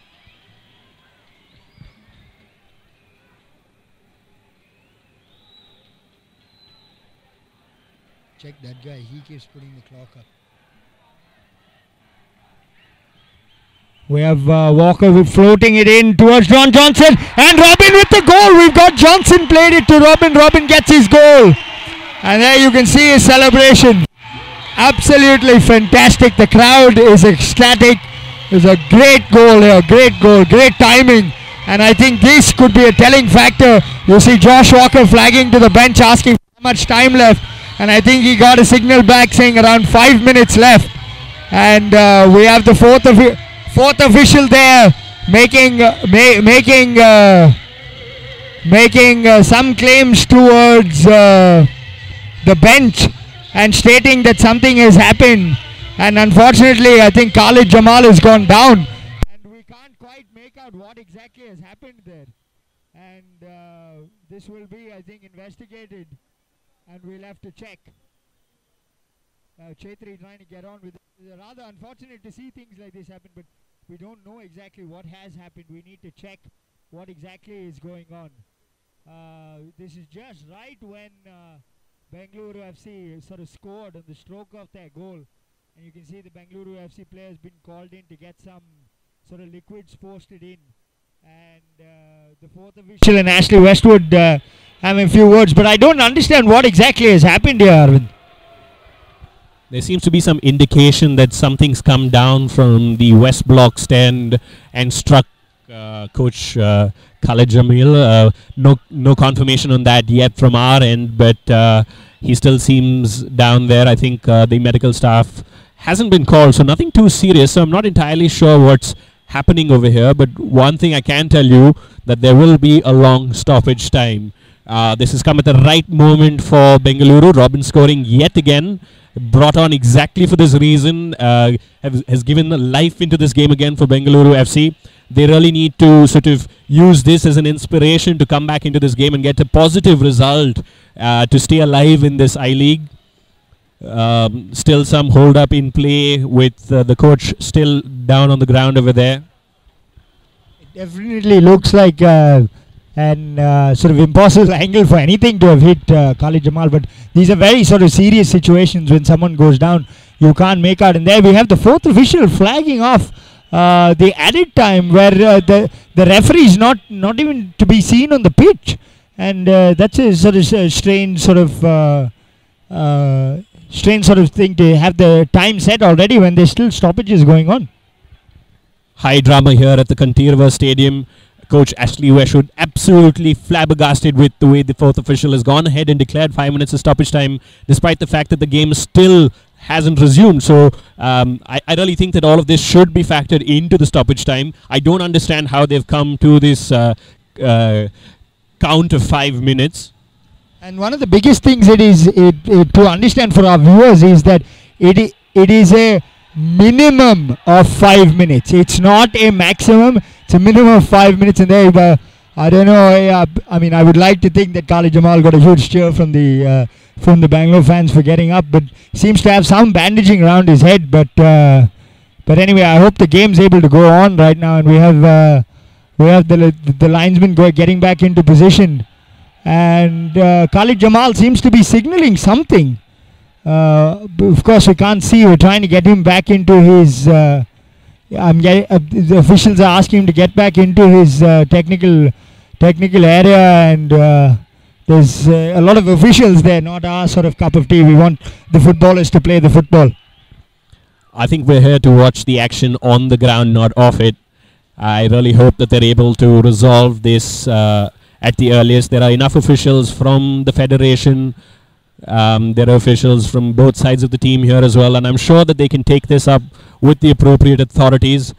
Check that guy. He keeps putting the clock up. We have Walker floating it in towards John Johnson, and Robin with the goal. We've got Johnson played it to Robin. Robin gets his goal, and there you can see his celebration. Absolutely fantastic. The crowd is ecstatic. It's a great goal here, great timing, and I think this could be a telling factor. You see Josh Walker flagging to the bench, asking how much time left, and I think he got a signal back saying around 5 minutes left, and we have the fourth official there making some claims towards the bench and stating that something has happened, and unfortunately I think Khalid Jamal has gone down and we can't quite make out what exactly has happened there, and this will be, I think, investigated and we'll have to check. Chetri trying to get on with it. It's rather unfortunate to see things like this happen, but we don't know exactly what has happened. We need to check what exactly is going on. This is just right when Bengaluru FC sort of scored on the stroke of their goal, and you can see the Bengaluru FC player has been called in to get some sort of liquids posted in, and the fourth official and Ashley Westwood have a few words, but I don't understand what exactly has happened here, Arvind. There seems to be some indication that something's come down from the West Block stand and struck Coach Khalid Jamil. No confirmation on that yet from our end, but he still seems down there. I think the medical staff hasn't been called, so nothing too serious. So I'm not entirely sure what's happening over here, but one thing I can tell you, that there will be a long stoppage time This has come at the right moment for Bengaluru. Robin scoring yet again, brought on exactly for this reason, has given life into this game again for Bengaluru FC. They really need to sort of use this as an inspiration to come back into this game and get a positive result to stay alive in this I-League. Still some hold up in play with the coach still down on the ground over there. It definitely looks like an sort of impossible angle for anything to have hit Khalid Jamal, but these are very sort of serious situations when someone goes down. You can't make out, and there we have the fourth official flagging off the added time where the referee is not even to be seen on the pitch, and that's a sort of strange sort of thing to have the time set already when there's still stoppages going on. High drama here at the Kanteerava Stadium. Coach Ashley Westwood absolutely flabbergasted with the way the fourth official has gone ahead and declared 5 minutes of stoppage time, despite the fact that the game still hasn't resumed. So I really think that all of this should be factored into the stoppage time. I don't understand how they've come to this count of 5 minutes. And one of the biggest things to understand for our viewers is that it is a minimum of 5 minutes. It's not a maximum. It's a minimum of 5 minutes. And there, I don't know. I mean, I would like to think that Khalid Jamal got a huge cheer from the Bangalore fans for getting up, but seems to have some bandaging around his head. But anyway, I hope the game's able to go on right now, and we have the linesman getting back into position. And Khalid Jamal seems to be signalling something. Of course, we can't see. We're trying to get him back into his. The officials are asking him to get back into his technical area, and there's a lot of officials there. Not our sort of cup of tea. We want the footballers to play the football. I think we're here to watch the action on the ground, not off it. I really hope that they're able to resolve this at the earliest. There are enough officials from the federation. There are officials from both sides of the team here as well, and I'm sure that they can take this up with the appropriate authorities.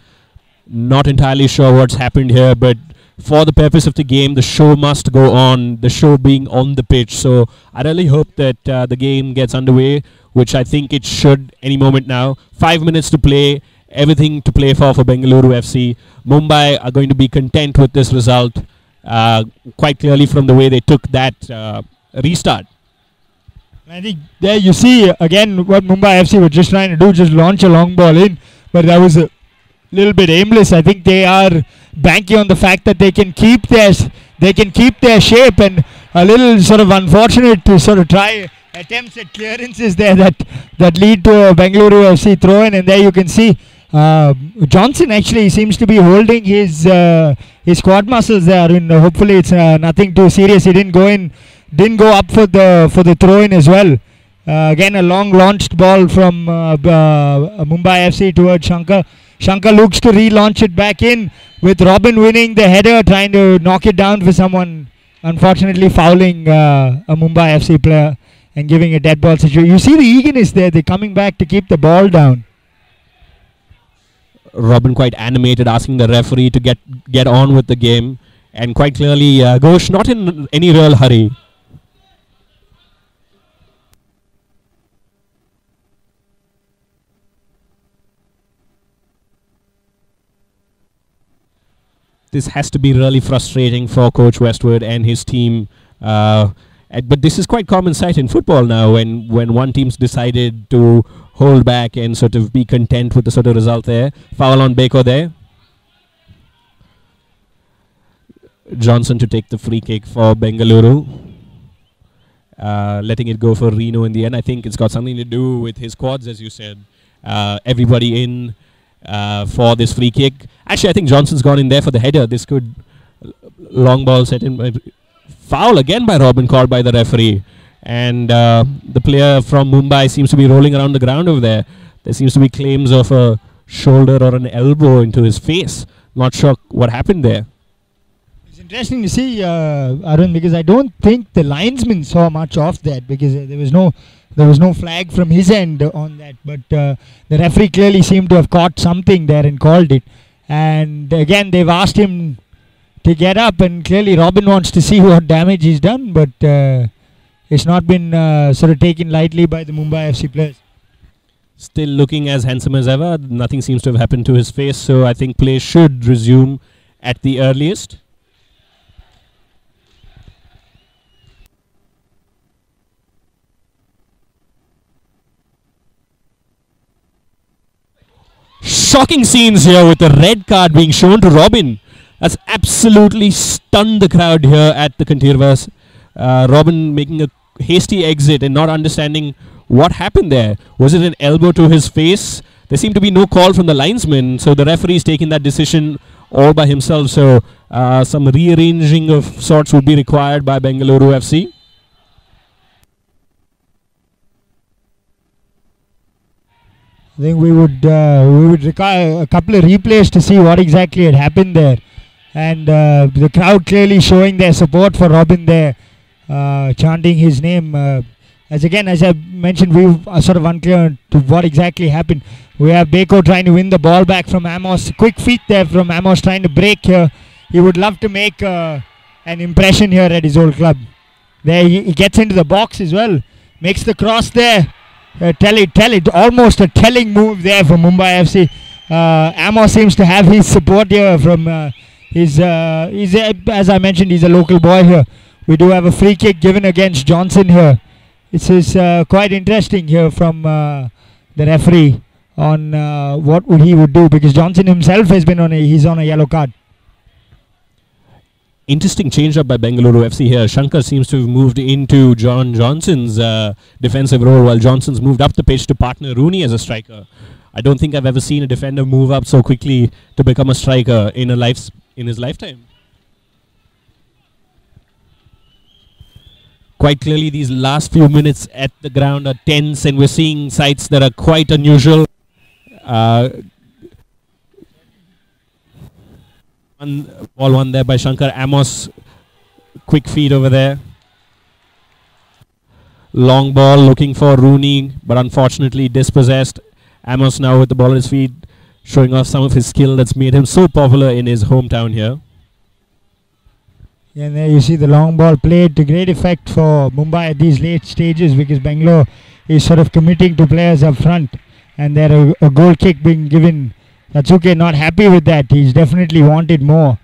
Not entirely sure what's happened here, but for the purpose of the game, the show must go on, the show being on the pitch. So I really hope that the game gets underway, which I think it should any moment now. 5 minutes to play, everything to play for Bengaluru FC. Mumbai are going to be content with this result, quite clearly from the way they took that restart. I think there you see again what Mumbai FC were just trying to do, just launch a long ball in, but that was a little bit aimless. I think they are banking on the fact that they can keep their shape, and a little sort of unfortunate to sort of try attempts at clearances there that lead to a Bengaluru FC throw in, and there you can see Johnson actually seems to be holding his quad muscles there, and hopefully it's nothing too serious. He didn't go up for the throw in as well. Again, a long launched ball from Mumbai FC towards Shankar. Shankar looks to relaunch it back in, with Robin winning the header, trying to knock it down for someone, unfortunately fouling a Mumbai FC player and giving a dead ball situation. You see the eagerness there. They're coming back to keep the ball down. Robin quite animated, asking the referee to get on with the game, and quite clearly Ghosh not in any real hurry. This has to be really frustrating for Coach Westwood and his team. But this is quite common sight in football now, when one team's decided to hold back and sort of be content with the sort of result there. Foul on Beko there. Johnson to take the free kick for Bengaluru. Letting it go for Reno in the end. I think it's got something to do with his quads, as you said. Everybody in for this free kick. Actually, I think Johnson's gone in there for the header. This could long ball set in. Foul again by Robin, called by the referee. And the player from Mumbai seems to be rolling around the ground over there. There seems to be claims of a shoulder or an elbow into his face. Not sure what happened there. It's interesting to see, Arun, because I don't think the linesman saw much of that, because there was no flag from his end on that. But the referee clearly seemed to have caught something there and called it. And again, they've asked him to get up, and clearly Robin wants to see what damage he's done, but it's not been sort of taken lightly by the Mumbai FC players. Still looking as handsome as ever. Nothing seems to have happened to his face, so I think play should resume at the earliest. Shocking scenes here with the red card being shown to Robin. That's absolutely stunned the crowd here at the Kanteerava. Robin making a hasty exit and not understanding what happened there. Was it an elbow to his face? There seemed to be no call from the linesman, so the referee is taking that decision all by himself. So some rearranging of sorts would be required by Bengaluru FC. I think we would require a couple of replays to see what exactly had happened there, and the crowd clearly showing their support for Robin there, chanting his name. As I mentioned, we are sort of unclear to what exactly happened. We have Beko trying to win the ball back from Amos. Quick feet there from Amos trying to break here. He would love to make an impression here at his old club. There he gets into the box as well. Makes the cross there. Almost a telling move there for Mumbai FC. Amos seems to have his support here from as I mentioned, he's a local boy here. We do have a free kick given against Johnson here. This is quite interesting here from the referee on what he would do, because Johnson himself has been on a yellow card. Interesting change up by Bengaluru FC here. Shankar seems to have moved into John Johnson's defensive role, while Johnson's moved up the pitch to partner Rooney as a striker. I don't think I've ever seen a defender move up so quickly to become a striker in his lifetime. Quite clearly, these last few minutes at the ground are tense, and we're seeing sights that are quite unusual. Ball one there by Shankar. Amos, quick feed over there. Long ball looking for Rooney, but unfortunately dispossessed. Amos now with the ball at his feet, showing off some of his skill that's made him so popular in his hometown here. And there you see the long ball played to great effect for Mumbai at these late stages, because Bangalore is sort of committing to players up front, and there a goal kick being given. Tatsuke not happy with that. He's definitely wanted more,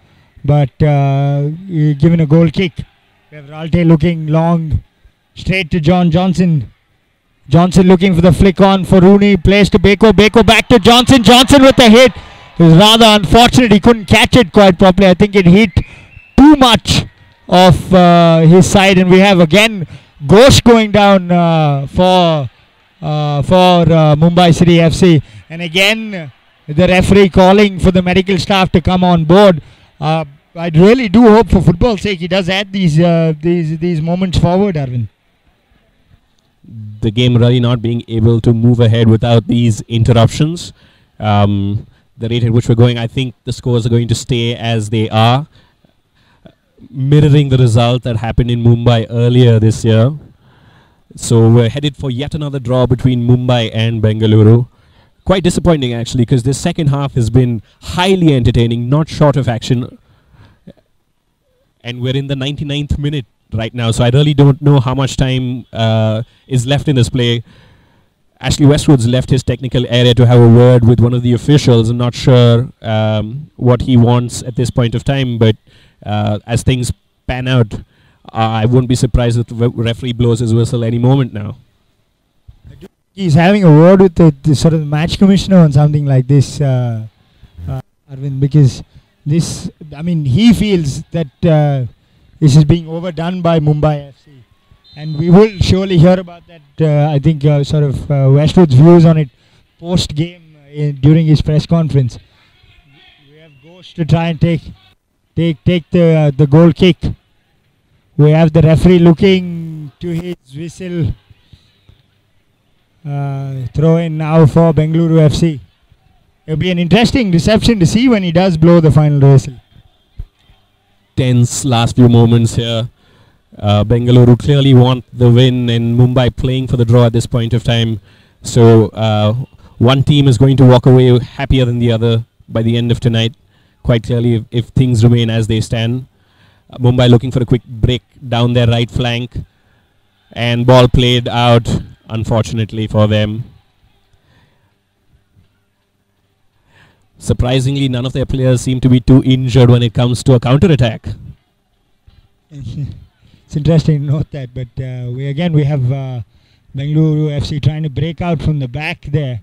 but given a goal kick. We have Ralte looking long, straight to John Johnson. Johnson looking for the flick on for Rooney. Plays to Beko. Beko back to Johnson. Johnson with a hit. It was rather unfortunate. He couldn't catch it quite properly. I think it hit too much of his side, and we have again Ghosh going down for Mumbai City FC, and again the referee calling for the medical staff to come on board. I really do hope, for football's sake, he does add these moments forward, Arvind. The game really not being able to move ahead without these interruptions. The rate at which we're going, I think the scores are going to stay as they are, mirroring the result that happened in Mumbai earlier this year. So we're headed for yet another draw between Mumbai and Bengaluru. Quite disappointing, actually, because this second half has been highly entertaining, not short of action. And we're in the 99th minute right now, so I really don't know how much time is left in this play. Ashley Westwood's left his technical area to have a word with one of the officials. I'm not sure what he wants at this point of time, but as things pan out, I won't be surprised if the referee blows his whistle any moment now. He's having a word with the sort of match commissioner on something like this, Arvind, because this, I mean, he feels that this is being overdone by Mumbai FC, and we will surely hear about that. I think sort of Westwood's views on it post game during his press conference. We have Ghosh to try and take the goal kick. We have the referee looking to his whistle. Throw in now for Bengaluru FC. It'll be an interesting reception to see when he does blow the final whistle. Tense last few moments here. Bengaluru clearly want the win, and Mumbai playing for the draw at this point of time. So one team is going to walk away happier than the other by the end of tonight. quite clearly if things remain as they stand. Mumbai looking for a quick break down their right flank, and ball played out, unfortunately for them. Surprisingly, none of their players seem to be too injured when it comes to a counter-attack. It's interesting to note that, but we have Bengaluru FC trying to break out from the back there,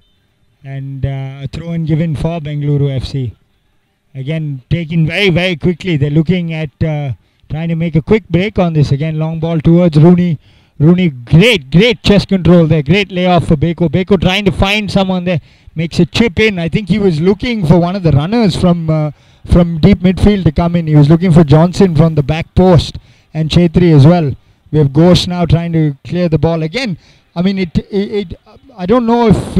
and a throw and given for Bengaluru FC. Again, taken very, very quickly. They're looking at trying to make a quick break on this. Again, long ball towards Rooney. Rooney, great chest control there. Great layoff for Beko. Beko trying to find someone there. Makes a chip in. I think he was looking for one of the runners from deep midfield to come in. He was looking for Johnson from the back post and Chetri as well. We have Ghosh now trying to clear the ball. Again, I mean, I don't know if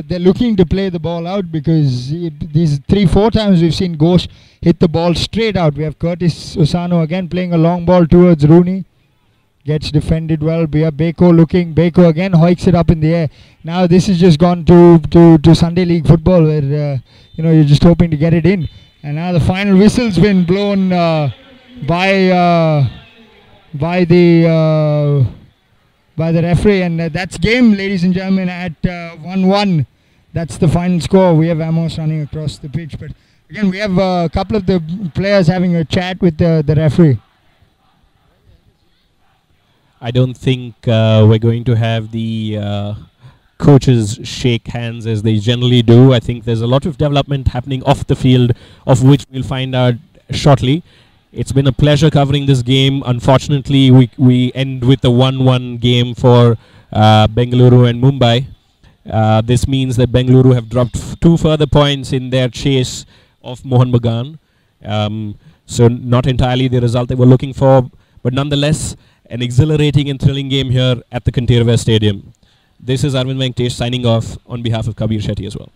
they're looking to play the ball out, because these 3-4 times we've seen Ghosh hit the ball straight out. We have Curtis Usano again playing a long ball towards Rooney. Gets defended well. We have Beko looking. Beko again hoiks it up in the air. Now this has just gone to Sunday League football, where you're just hoping to get it in. And now the final whistle's been blown by the referee, and that's game, ladies and gentlemen, at 1-1. That's the final score. We have Amos running across the pitch, but again we have a couple of the players having a chat with the referee. I don't think we're going to have the coaches shake hands as they generally do. I think there's a lot of development happening off the field, of which we'll find out shortly. It's been a pleasure covering this game. Unfortunately, we end with a 1-1 game for Bengaluru and Mumbai. This means that Bengaluru have dropped 2 further points in their chase of Mohan Bagan. So not entirely the result they were looking for, but nonetheless, an exhilarating and thrilling game here at the Kanteerava Stadium. This is Arvind Venkatesh signing off on behalf of Kabir Shetty as well.